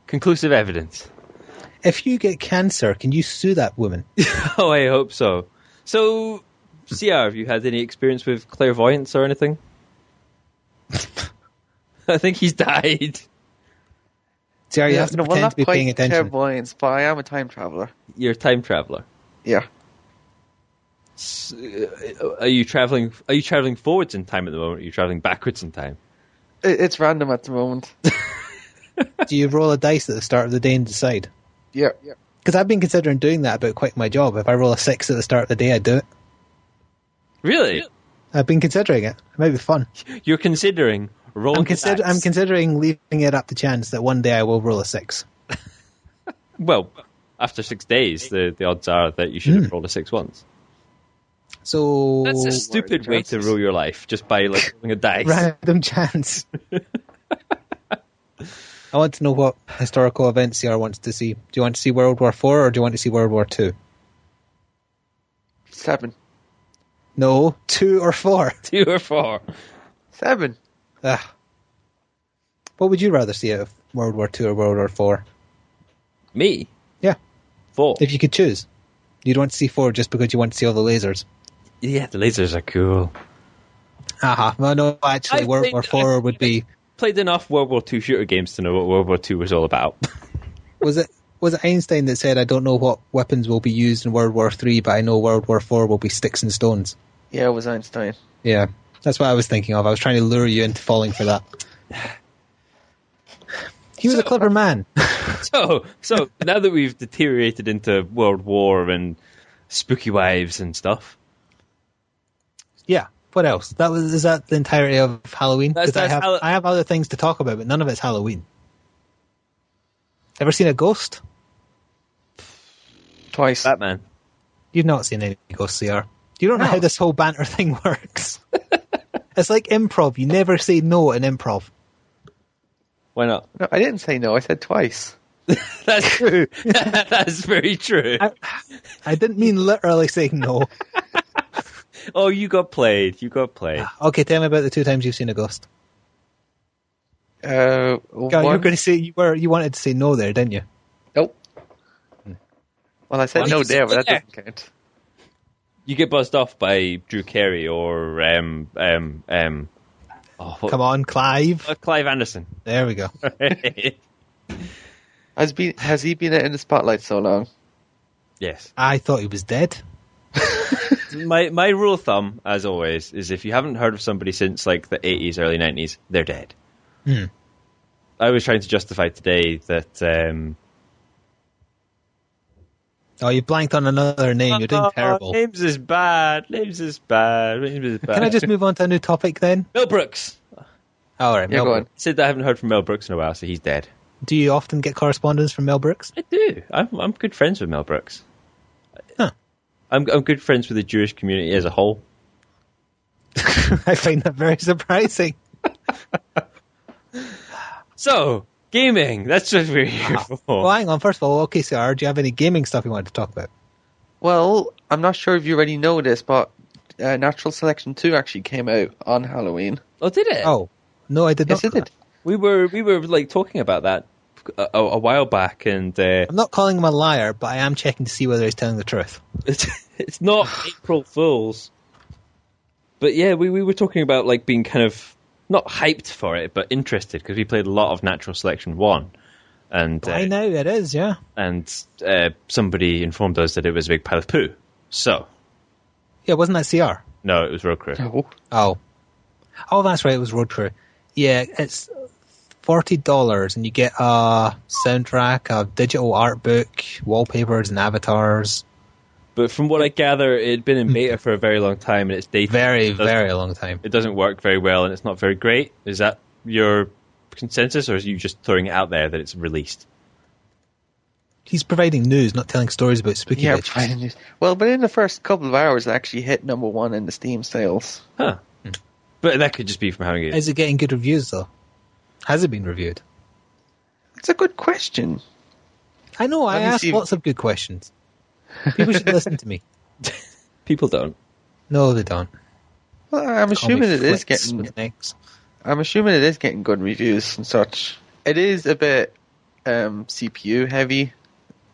Conclusive evidence. If you get cancer, can you sue that woman? Oh, I hope so. So, CR, have you had any experience with clairvoyance or anything? I think he's died. Sarah, you have to pretend not to be quite paying attention. clairvoyance, but I am a time traveller. You're a time traveller. Yeah. Are you traveling forwards in time at the moment, or are you traveling backwards in time? It's random at the moment. Do you roll a dice at the start of the day and decide? Yeah. Because I've been considering doing that about quite my job. If I roll a 6 at the start of the day, I do it. Really? I've been considering it. It might be fun. You're considering rolling I'm considering leaving it up to chance that one day I will roll a 6. Well, after 6 days, the odds are that you should have rolled a 6 once. So That's a stupid way to rule your life, just by rolling a dice. Random chance. I want to know what historical events CR wants to see. Do you want to see World War 4 or do you want to see World War 2? 7. No, 2 or 4. 2 or 4. 7. Ugh. What would you rather see out of World War 2 or World War 4? Me? Yeah. 4. If you could choose. You'd want to see 4 just because you want to see all the lasers. Yeah, the lasers are cool. Aha. Well, no, actually, World War 4 would be... Played enough World War II shooter games to know what World War II was all about. Was it Einstein that said, I don't know what weapons will be used in World War 3, but I know World War 4 will be sticks and stones? Yeah, it was Einstein. Yeah, that's what I was thinking of. I was trying to lure you into falling for that. He was a clever man. So now that we've deteriorated into World War and spooky wives and stuff. Yeah. What else? Is that the entirety of Halloween? Because I have other things to talk about, but none of it's Halloween. Ever seen a ghost? Twice. Batman. You've not seen any ghosts, CR. You don't know how this whole banter thing works. It's like improv. You never say no in improv. Why not? No, I didn't say no. I said twice. That's true. That's very true. I didn't mean literally saying no. Oh, you got played. Okay, tell me about the 2 times you've seen a ghost. Well, You were going to say you wanted to say no there, didn't you? Nope. Well, I said no there, but that doesn't count. You get buzzed off by Drew Carey or Come on, Clive. Clive Anderson. There we go. Has he been in the spotlight so long? Yes. I thought he was dead. My rule of thumb, as always, is if you haven't heard of somebody since like the 80s, early 90s, they're dead. I was trying to justify today that... Oh, you blanked on another name. You're doing terrible. Names is bad. Can I just move on to a new topic then? Mel Brooks. All right, Mel go Brooks. on. Said that I haven't heard from Mel Brooks in a while, so he's dead. Do you often get correspondence from Mel Brooks? I do. I'm good friends with Mel Brooks. Huh. I'm good friends with the Jewish community as a whole. I find that very surprising. So, Gaming. That's what we're here for. Well, hang on. First of all, okay, Sarah, do you have any gaming stuff you wanted to talk about? Well, I'm not sure if you already know this, but Natural Selection 2 actually came out on Halloween. Oh, did it? Oh, no, I did not. Yes, it did. We were like talking about that a while back, and I'm not calling him a liar, but I am checking to see whether he's telling the truth. it's not April Fools. But yeah, we were talking about like being kind of not hyped for it, but interested because we played a lot of Natural Selection 1. And I know it is, yeah. And somebody informed us that it was a big pile of poo. So. Yeah, wasn't that CR? No, it was Road Crew. Oh, that's right, it was Road Crew. Yeah, it's $40 and you get a soundtrack, a digital art book, wallpapers and avatars. But from what I gather, it had been in beta for a very long time and it's dated. Very long time. It doesn't work very well and it's not very great. Is that your consensus, or are you just throwing it out there that it's released? He's providing news, not telling stories about spooky providing news. Well, but in the first couple of hours, it actually hit number 1 in the Steam sales. Huh. But that could just be from having it. Is it getting good reviews, though? Has it been reviewed? It's a good question. I know, I ask lots of good questions. People should listen to me. People don't. No, they don't. Well, I'm assuming it is getting good reviews and such. It is a bit CPU heavy,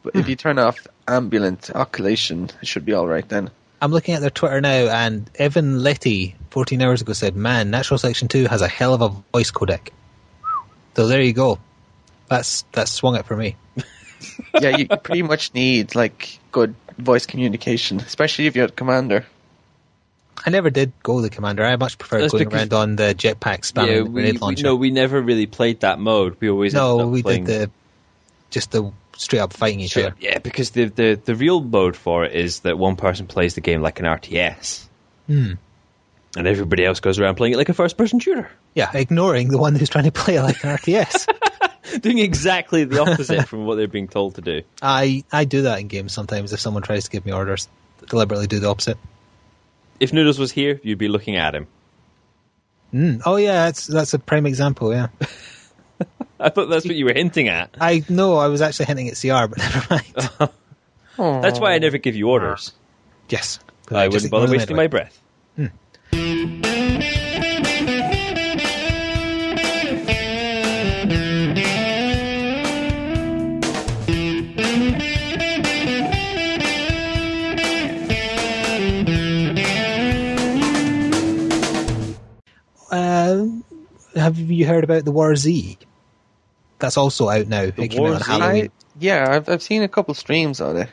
but if you turn off ambient occultation, it should be all right then. I'm looking at their Twitter now, and Evan Letty 14 hours ago said, "Man, Natural Selection 2 has a hell of a voice codec." So there you go. That's swung it for me. Yeah, you pretty much need like good voice communication, especially if you're the commander. I never did go the commander. I much preferred going around on the jetpack spamming the grenade launcher. We never really played that mode. We always did the straight up fighting each other. Yeah, because the real mode for it is that one person plays the game like an RTS. And everybody else goes around playing it like a first-person shooter. Yeah, ignoring the one who's trying to play it like an RTS. Doing exactly the opposite from what they're being told to do. I do that in games sometimes if someone tries to give me orders. Deliberately do the opposite. If Noodles was here, you'd be looking at him. Oh yeah, that's a prime example, yeah. I thought that's what you were hinting at. I was actually hinting at CR, but never mind. That's why I never give you orders. Yes. I wouldn't bother wasting my breath. Have you heard about the War Z? That's also out now. It came out on Halloween. I've seen a couple streams on it.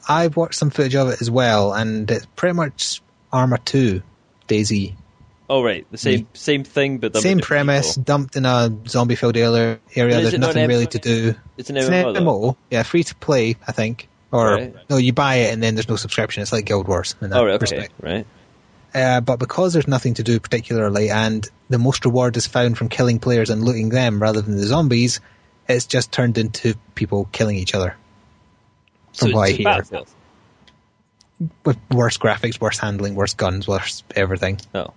I've watched some footage of it as well, and it's pretty much Arma 2 DayZ. Oh, right. The same thing, but same premise, people. Dumped in a zombie-filled area. There's nothing really to do. It's an MMO, yeah, free to play, I think. Or, no, you buy it and then there's no subscription. It's like Guild Wars in that respect. Right. But because there's nothing to do particularly, and the most reward is found from killing players and looting them rather than the zombies, it's just turned into people killing each other. From what I hear. With worse graphics, worse handling, worse guns, worse everything. Oh.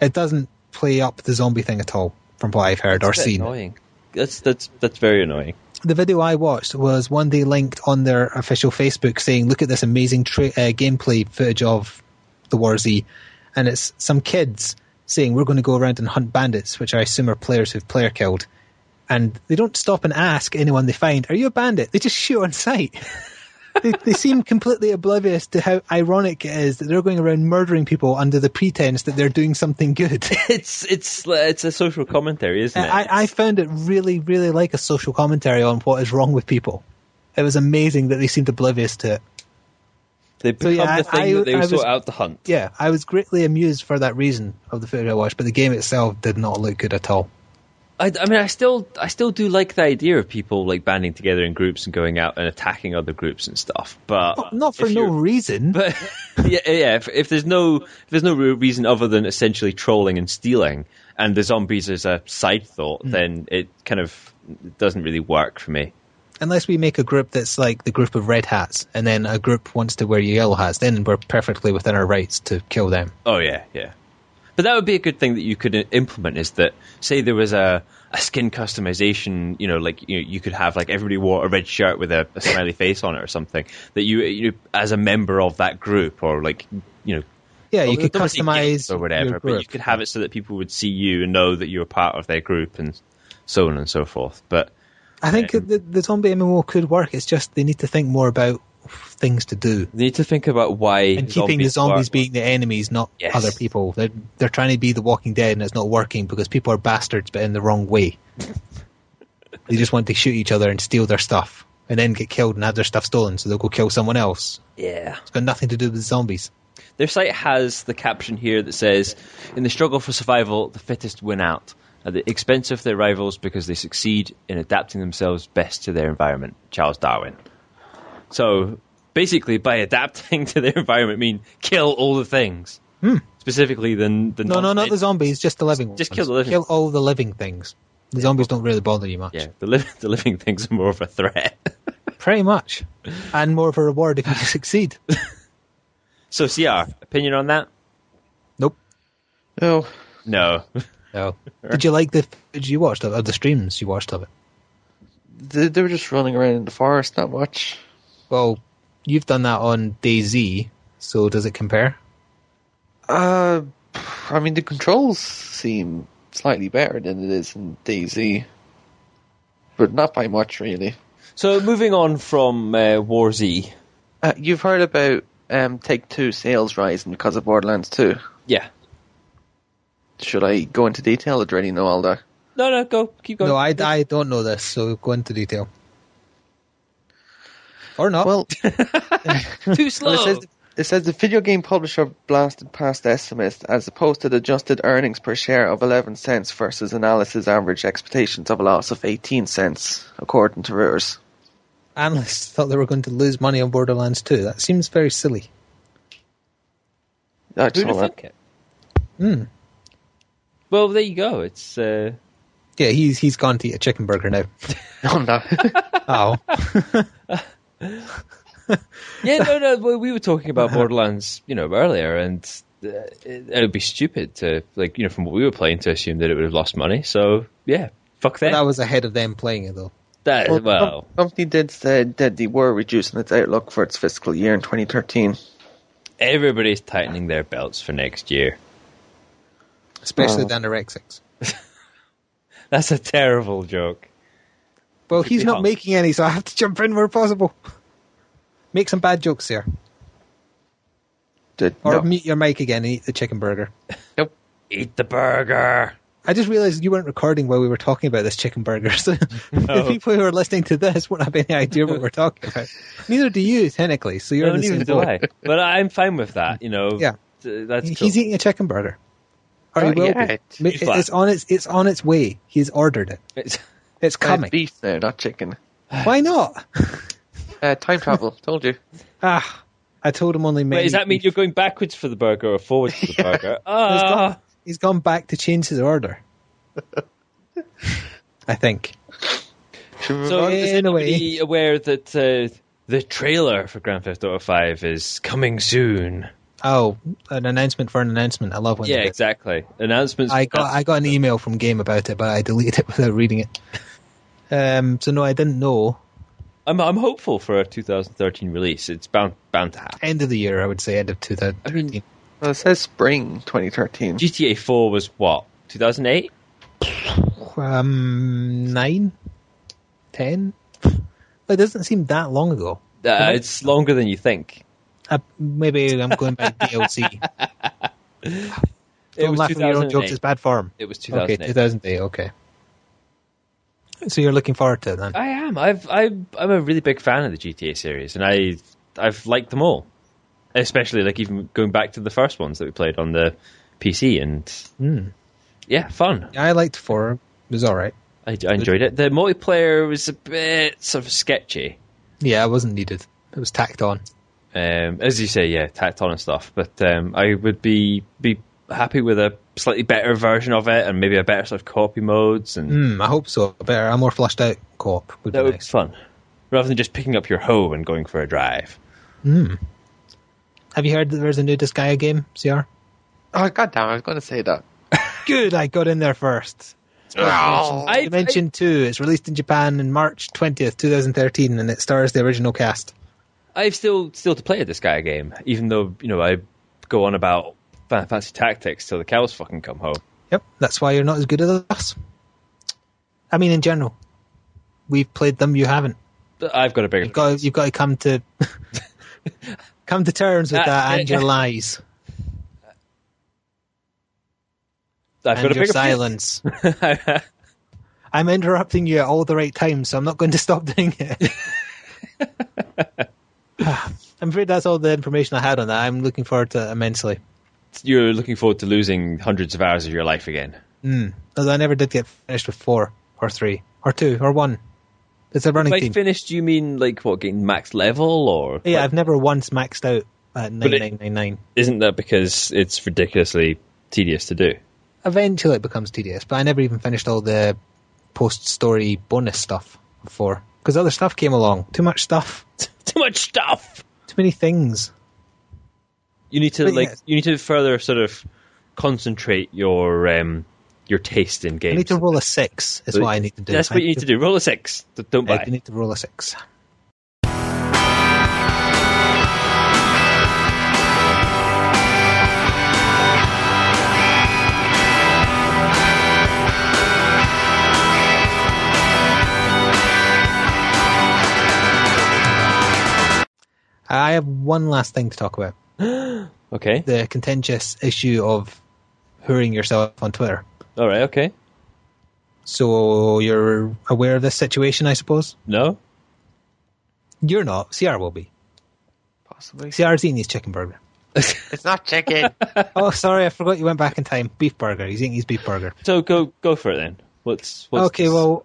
It doesn't play up the zombie thing at all, from what I've heard or seen. Annoying. That's very annoying. The video I watched was one they linked on their official Facebook saying, look at this amazing gameplay footage of the War Z. And it's some kids saying, we're going to go around and hunt bandits, which I assume are players who've player killed. And they don't stop and ask anyone they find, are you a bandit? They just shoot on sight. They seem completely oblivious to how ironic it is that they're going around murdering people under the pretense that they're doing something good. It's a social commentary, isn't it? I found it really, really like a social commentary on what is wrong with people. It was amazing that they seemed oblivious to it. They become the thing that they sort out to hunt. Yeah, I was greatly amused for that reason of the footage I watched, but the game itself did not look good at all. I mean, I still do like the idea of people like banding together in groups and going out and attacking other groups and stuff, but not for no reason. But yeah, if there's no real reason other than essentially trolling and stealing, and the zombies as a side thought, then it kind of doesn't really work for me. Unless we make a group that's like the group of red hats, and then a group wants to wear yellow hats, then we're perfectly within our rights to kill them. Oh yeah. But that would be a good thing that you could implement, is that, say there was a skin customization, you could have, like, everybody wore a red shirt with a smiley face on it or something, that you as a member of that group, or, like, Yeah, you could customize or whatever, your but you could have it so that people would see you and know that you were part of their group, and so on and so forth. But I think the zombie MMO could work. It's just they need to think more about things to do. They need to think about why, and keeping the zombies work. being the enemies, not other people. They're trying to be the Walking Dead, and it's not working because people are bastards, but in the wrong way. They just want to shoot each other and steal their stuff, and then get killed and have their stuff stolen, so they'll go kill someone else. Yeah, it's got nothing to do with zombies. Their site has the caption here that says, "In the struggle for survival, the fittest win out, at the expense of their rivals because they succeed in adapting themselves best to their environment. Charles Darwin." So, basically, by adapting to their environment, mean kill all the things. Specifically, the No, not the zombies, just the living ones. Just kill the living. Kill all the living things. The zombies don't really bother you much. Yeah, the living things are more of a threat. Pretty much. And more of a reward if you succeed. So, CR, opinion on that? Nope. No. No. Did you like the footage you watched of the streams you watched of it? They were just running around in the forest, not much. Well, you've done that on DayZ, so does it compare? I mean, the controls seem slightly better than it is in DayZ, but not by much, really. So, moving on from War Z. You've heard about Take-Two sales rising because of Borderlands 2? Yeah. Should I go into detail, or do you already know all that? No, go. Keep going. No, I don't know this, so go into detail. Or not. Well, too slow. Well, it says the video game publisher blasted past estimates as opposed to the adjusted earnings per share of 11 cents versus analysis average expectations of a loss of 18 cents, according to Reuters. Analysts thought they were going to lose money on Borderlands 2. That seems very silly. Who'd think it? Well, there you go. It's yeah, he's gone to eat a chicken burger now. Oh no! Oh. Yeah, no. Well, we were talking about Borderlands, earlier, and it would be stupid to, from what we were playing, to assume that it would have lost money. So yeah, fuck that. That was ahead of them playing it, though. The company did say that they were reducing its outlook for its fiscal year in 2013. Everybody's tightening their belts for next year. Especially the anorexics. That's a terrible joke. Well, he's not making any, so I have to jump in where possible. Make some bad jokes here. Mute your mic again and eat the chicken burger. Nope. Eat the burger. I just realised you weren't recording while we were talking about this chicken burger, so the people who are listening to this won't have any idea what we're talking about. Neither do you, technically, so you're in the same boat. But I'm fine with that, Yeah. That's cool. He's eating a chicken burger. Or he will be. It's on its way. He's ordered it. It's coming. Beef now, not chicken. Why not? Time travel, told you. I told him only Wait, does that mean you're going backwards for the burger or forwards for the burger? He's gone back to change his order. I think. So is anybody aware that the trailer for Grand Theft Auto 5 is coming soon? Oh, an announcement for an announcement. I love when Yeah, exactly. Announcements. I got an email from Game about it, but I deleted it without reading it. So no, I didn't know. I'm hopeful for a 2013 release. It's bound to happen. End of the year, I would say. End of 2013. Well, it says spring 2013. GTA 4 was what? 2008? 9? 10? It doesn't seem that long ago. It's longer than you think. Maybe I'm going by DLC. It was laugh at your own 2008. jokes. It's bad form. It was 2008. Okay, 2008. Okay. So you're looking forward to it then? I am. I'm a really big fan of the GTA series, and I've liked them all. Especially even going back to the first ones that we played on the PC, and yeah, fun. Yeah, I liked 4. It was all right. I enjoyed it. The multiplayer was a bit sort of sketchy. Yeah, it wasn't needed. It was tacked on. As you say, yeah, tacked on and stuff. But I would be happy with a slightly better version of it, and maybe a better sort of co-op modes. And I hope so. A more flushed out co-op would be that would nice. be fun, rather than just picking up your hoe and going for a drive. Have you heard that there's a new Disgaea game, CR? Oh, goddamn, I was going to say that. Good, I got in there first. Dimension 2. It's released in Japan in March 20th, 2013, and it stars the original cast. I've still to play this guy game, even though, I go on about Final Fantasy Tactics till the cows fucking come home. Yep, that's why you're not as good as us. I mean, in general. We've played them, you haven't. I've got a bigger... You've got to come to terms with that and your lies. I've got a bigger silence. I'm interrupting you at all the right times, so I'm not going to stop doing it. I'm afraid that's all the information I had on that. I'm looking forward to it immensely. You're looking forward to losing hundreds of hours of your life again. Although I never did get finished with 4 or 3 or 2 or 1. It's a running theme. By finished, you mean getting max level or? Yeah, I've never once maxed out at 9999. Isn't that because it's ridiculously tedious to do? Eventually it becomes tedious, but I never even finished all the post-story bonus stuff before. Because other stuff came along. Too much stuff. Too much stuff! Too many things. You need to you need to further sort of concentrate your taste in games. I need to roll a 6 is what I need to do. That's what you need to do. Roll a 6. Don't buy. You need to roll a 6. I have one last thing to talk about. Okay. The contentious issue of hurrying yourself on Twitter. All right, okay. So you're aware of this situation, I suppose? No. You're not. CR will be. Possibly. CR's eating his chicken burger. It's not chicken. Oh, sorry, I forgot you went back in time. Beef burger. He's eating his beef burger. So go for it then. What's okay, well,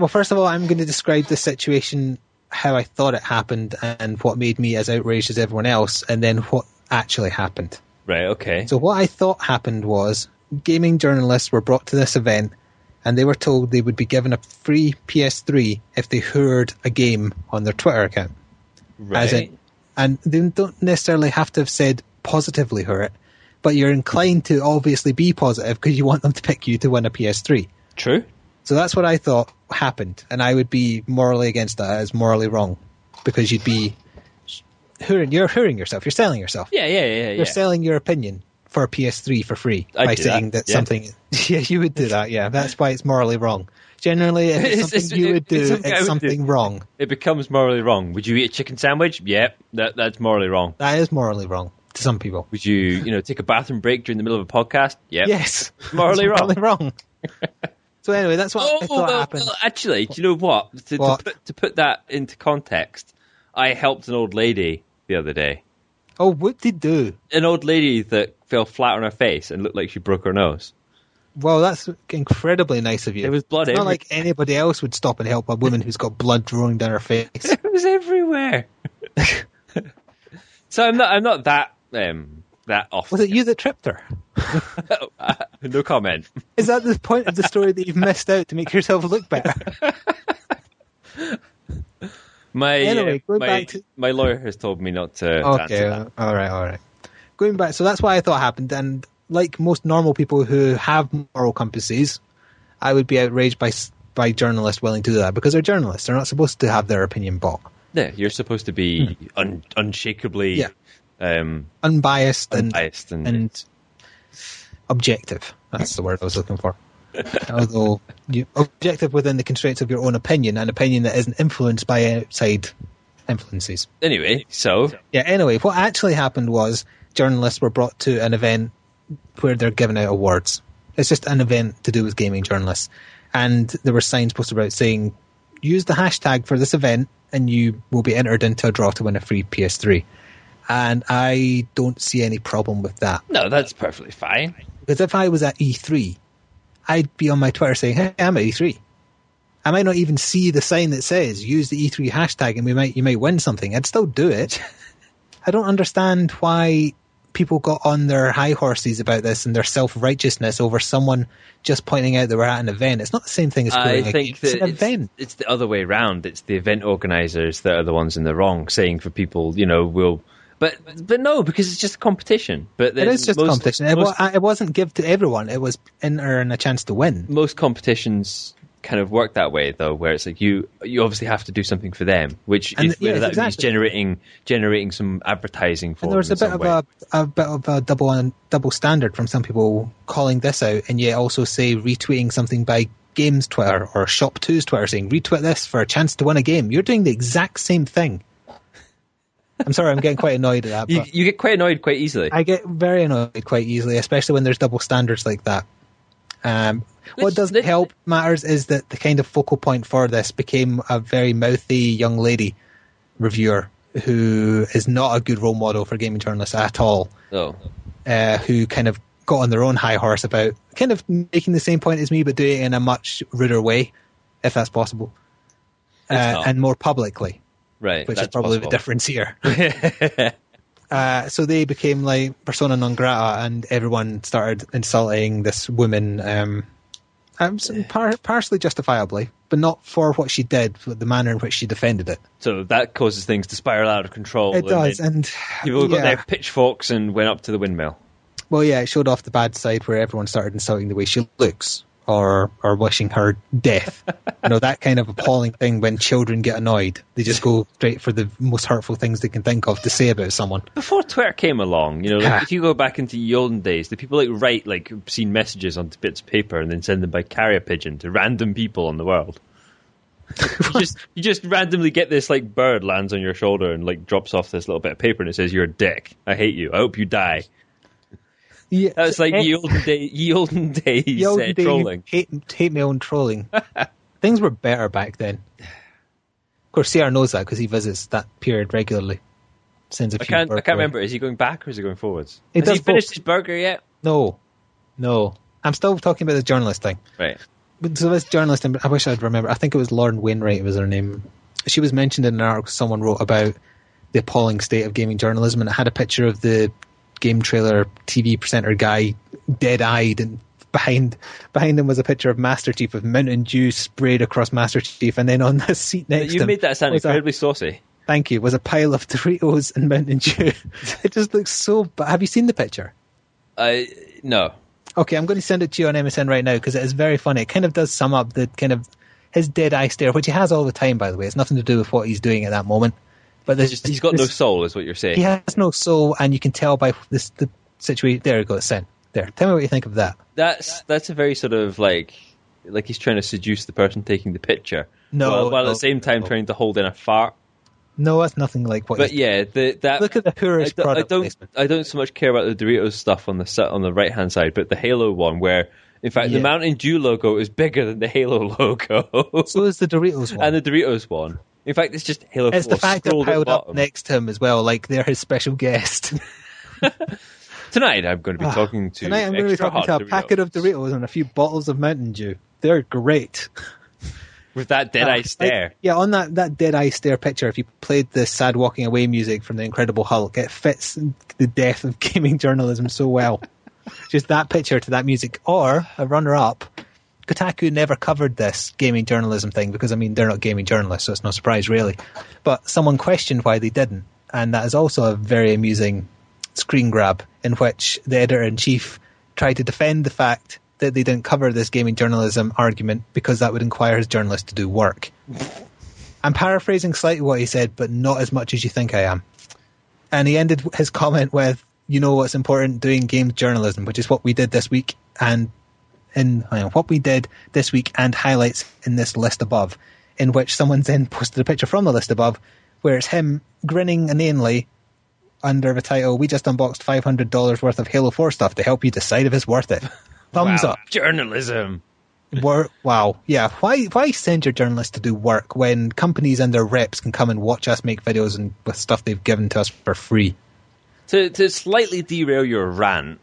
first of all, I'm going to describe the situation, how I thought it happened, and what made me as outraged as everyone else, and then what actually happened. Right, okay. So what I thought happened was gaming journalists were brought to this event and they were told they would be given a free PS3 if they heard a game on their Twitter account. Right. And they don't necessarily have to have said positively hear it, but you're inclined to obviously be positive because you want them to pick you to win a PS3. True. So that's what I thought happened, and I would be morally against that as morally wrong, because you'd be you're hurting yourself, you're selling yourself. Yeah. You're selling your opinion for a PS3 for free by saying that something... Yeah, you would do that, yeah. That's why it's morally wrong. Generally, if it's something you would do, it's something wrong. It becomes morally wrong. Would you eat a chicken sandwich? Yep, that's morally wrong. That is morally wrong to some people. Would you take a bathroom break during the middle of a podcast? Yep. Yes. Morally wrong. Morally wrong. So anyway, that's what I thought happened. Well, actually, do you know what? To put that into context, I helped an old lady the other day. Oh, what did you do? An old lady that fell flat on her face and looked like she broke her nose. Well, that's incredibly nice of you. It was blood everywhere. Not like anybody else would stop and help a woman who's got blood rolling down her face. It was everywhere. So I'm not that off. Was it you that tripped her? No comment. Is that the point of the story that you've missed out to make yourself look better? My lawyer has told me not to. Okay, answer that. All right. Going back, so that's what I thought happened, and like most normal people who have moral compasses, I would be outraged by journalists willing to do that, because they're journalists. They're not supposed to have their opinion bought. Yeah, you're supposed to be unshakably unbiased and objective. That's the word I was looking for. Although objective within the constraints of your own opinion, an opinion that isn't influenced by outside influences. Anyway, what actually happened was journalists were brought to an event where they're giving out awards. It's just an event to do with gaming journalists. And there were signs posted about saying, use the hashtag for this event and you will be entered into a draw to win a free PS3. And I don't see any problem with that. No, that's perfectly fine. Because if I was at E3, I'd be on my Twitter saying, hey, I'm at E3. I might not even see the sign that says, use the E3 hashtag and you might win something. I'd still do it. I don't understand why people got on their high horses about this and their self-righteousness over someone just pointing out that we're at an event. It's not the same thing as going it's an event. It's the other way around. It's the event organisers that are the ones in the wrong, saying for people, But no, because it's just a competition. But it is just a competition. It wasn't give to everyone. It was enter and a chance to win. Most competitions kind of work that way, though, where it's like you obviously have to do something for them, which means generating some advertising for. And there was a bit of a double standard from some people calling this out, and yet also say retweeting something by Games Twitter or Shop 2's Twitter saying retweet this for a chance to win a game. You're doing the exact same thing. I'm sorry, I'm getting quite annoyed at that. You get quite annoyed quite easily. I get very annoyed quite easily, especially when there's double standards like that. What doesn't help matters is that the kind of focal point for this became a very mouthy young lady reviewer who is not a good role model for gaming journalists at all. Oh. Who kind of got on their own high horse about kind of making the same point as me, but doing it in a much ruder way, if that's possible, and more publicly. Right, which is probably the difference here. So they became like persona non grata, and everyone started insulting this woman, partially justifiably, but not for what she did, but the manner in which she defended it. So that causes things to spiral out of control. It does, and people got their pitchforks and went up to the windmill. Well, yeah, it showed off the bad side where everyone started insulting the way she looks. Or wishing her death. That kind of appalling thing when children get annoyed. They just go straight for the most hurtful things they can think of to say about someone. Before Twitter came along, if you go back into the olden days, the people write obscene messages onto bits of paper and then send them by carrier pigeon to random people in the world. you just randomly get this bird lands on your shoulder and drops off this little bit of paper and it says, "You're a dick. I hate you. I hope you die." Yeah, that's ye olden days trolling. Hate mail and trolling. Things were better back then. Of course, CR knows that because he visits that period regularly. Sends a few. I can't remember. Is he going back or is he going forwards? Has he finished his burger yet? No. I'm still talking about the journalist thing. Right. So this journalist, I wish I'd remember. I think it was Lauren Wainwright was her name. She was mentioned in an article someone wrote about the appalling state of gaming journalism, and it had a picture of the game trailer TV presenter guy dead-eyed, and behind him was a picture of Master Chief with Mountain Dew sprayed across Master Chief, and then on the seat next to him... You made that sound incredibly saucy. Thank you. Was a pile of Doritos and Mountain Dew. It just looks so... Have you seen the picture? No. Okay, I'm going to send it to you on MSN right now because it is very funny. It kind of does sum up the kind of his dead-eye stare, which he has all the time, by the way. It's nothing to do with what he's doing at that moment. But he's got no soul, is what you're saying. He has no soul, and you can tell by the situation. There you go, it's sent. There. Tell me what you think of that. That's a very sort of like he's trying to seduce the person taking the picture. No, while at the same time trying to hold in a fart. No, that's nothing like what. But yeah, look at the poorest product placement. I don't so much care about the Doritos stuff on the right hand side, but the Halo one where. In fact, the Mountain Dew logo is bigger than the Halo logo. So is the Doritos one. And the Doritos one. In fact, it's just Halo 4. It's the fact they're piled up next to him as well, like they're his special guest. Tonight I'm going to be talking to a packet of Doritos and a few bottles of Mountain Dew. They're great. With that dead-eye stare. On that dead-eye stare picture, if you played the sad walking away music from The Incredible Hulk, it fits the death of gaming journalism so well. Just that picture to that music. Or, a runner-up, Kotaku never covered this gaming journalism thing because, they're not gaming journalists, so it's no surprise, really. But someone questioned why they didn't. And that is also a very amusing screen grab in which the editor-in-chief tried to defend the fact that they didn't cover this gaming journalism argument because that would require his journalists to do work. I'm paraphrasing slightly what he said, but not as much as you think I am. And he ended his comment with, you know what's important, doing games journalism, which is what we did this week, and what we did this week, and highlights in this list above, in which someone then posted a picture from the list above, where it's him grinning inanely under the title, "We just unboxed $500 worth of Halo 4 stuff to help you decide if it's worth it." Thumbs up. Journalism. Wow. Yeah. Why send your journalists to do work when companies and their reps can come and watch us make videos and with stuff they've given to us for free? To slightly derail your rant,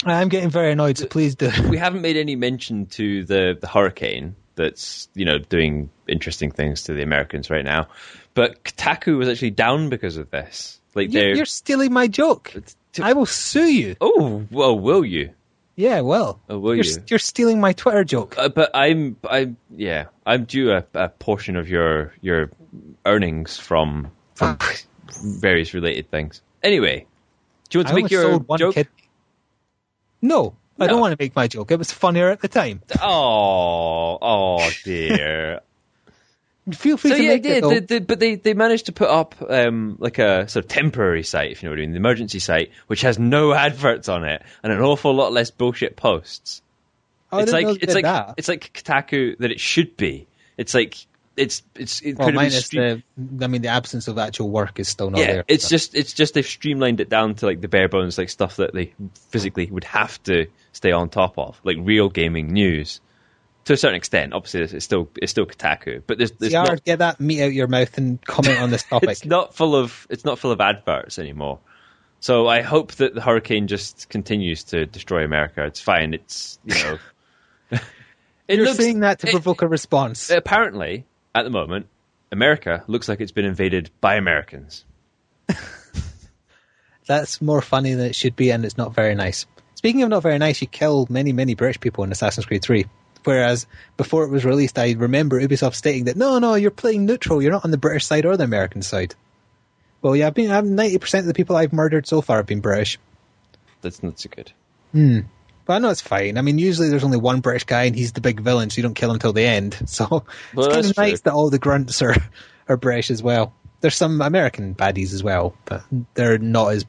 I'm getting very annoyed, so please do. We haven't made any mention to the hurricane that's doing interesting things to the Americans right now. But Kotaku was actually down because of this. You're stealing my joke. I will sue you. Oh, well, will you? Yeah, well. Oh, will you? You're stealing my Twitter joke. But I'm due a portion of your earnings from various related things. Anyway, do you want to I make only your sold one joke? kidney. No, I No. don't want to make my joke. It was funnier at the time. Oh dear. Feel free So to yeah, make it, though. but they managed to put up like a sort of temporary site, if you know what I mean, the emergency site, which has no adverts on it and an awful lot less bullshit posts. Oh, I didn't know they did that. It's like Kotaku that it should be. It's like it's Well, incredibly minus the absence of actual work is still not there. It's just they've streamlined it down to like the bare bones, like stuff that they physically would have to stay on top of, like real gaming news. To a certain extent, obviously, it's still Kotaku, but there's not, get that meat out your mouth and comment on this topic. it's not full of adverts anymore. So I hope that the hurricane just continues to destroy America. It's fine. It's You're saying that to provoke a response. Apparently, at the moment, America looks like it's been invaded by Americans. That's more funny than it should be, and it's not very nice. Speaking of not very nice, you killed many, many British people in Assassin's Creed 3. Whereas before it was released, I remember Ubisoft stating that, no, you're playing neutral. You're not on the British side or the American side. Well, yeah, 90% of the people I've murdered so far have been British. That's not so good. But I know it's fine. I mean, usually there's only one British guy and he's the big villain, so you don't kill him till the end. So it's kind of nice that all the grunts are British as well. There's some American baddies as well, but they're not as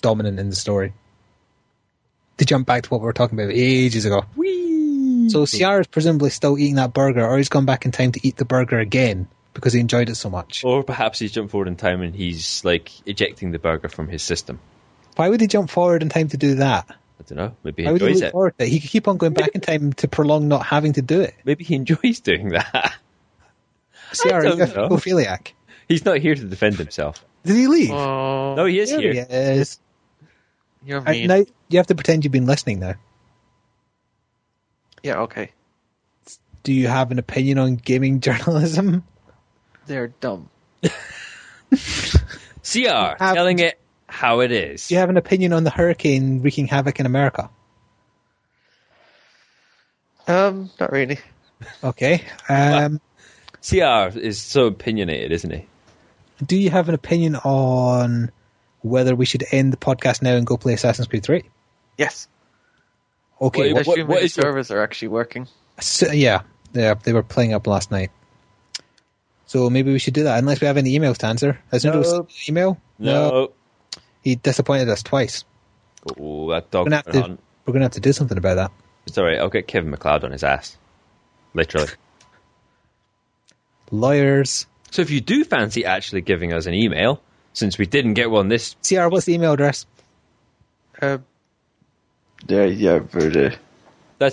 dominant in the story. To jump back to what we were talking about ages ago. So Ciara is presumably still eating that burger, or he's gone back in time to eat the burger again because he enjoyed it so much. Or perhaps he's jumped forward in time and he's like ejecting the burger from his system. Why would he jump forward in time to do that? I don't know. Maybe he Why would he enjoys look it. forward to it? He could keep on going back in time to prolong not having to do it. Maybe he enjoys doing that. Ciara, I don't know. Opheliac. He's not here to defend himself. Did he leave? Oh, No, he is There here. he is. you're mean. Now you have to pretend you've been listening now. Yeah, okay. Do you have an opinion on gaming journalism? They're dumb. CR, telling it how it is. Do you have an opinion on the hurricane wreaking havoc in America? Not really. Okay. CR is so opinionated, isn't he? Do you have an opinion on whether we should end the podcast now and go play Assassin's Creed 3? Yes. Okay. What- What what is your- servers are actually working? So, yeah, they were playing up last night. So maybe we should do that, unless we have any emails to answer. Has No. Noodle sent an email? No. He disappointed us twice. Oh, that dog. We're going to have to do something about that. It's all right. I'll get Kevin McLeod on his ass. Literally. Lawyers. So if you do fancy actually giving us an email, since we didn't get one this... CR, what's the email address? That's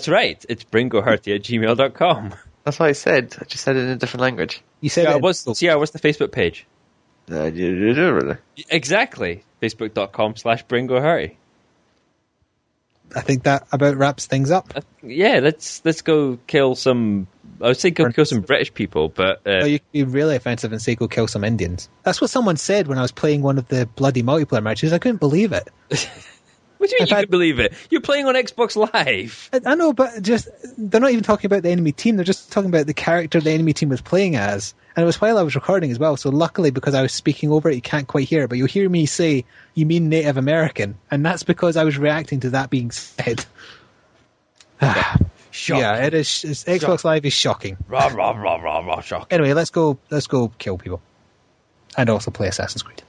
right. It's bringohurty@gmail.com. That's what I said. I just said it in a different language. You said Yeah, it. what's the Facebook page? Really? Exactly. Facebook.com/bringohurty. I think that about wraps things up. Yeah, let's go kill some... I would say go kill some British people, but... Well, you could be really offensive and say go kill some Indians. That's what someone said when I was playing one of the bloody multiplayer matches. I couldn't believe it. What do you mean In you fact- can believe it? You're playing on Xbox Live. I know, but just they're not even talking about the enemy team. They're just talking about the character the enemy team was playing as. And it was while I was recording as well. So luckily, because I was speaking over it, you can't quite hear it. But you'll hear me say, "You mean Native American?" And that's because I was reacting to that being said. Shocking. Yeah, it is. Xbox Live is shocking. Rah, rah, rah, rah, rah, shocking. Anyway, let's go kill people, and also play Assassin's Creed.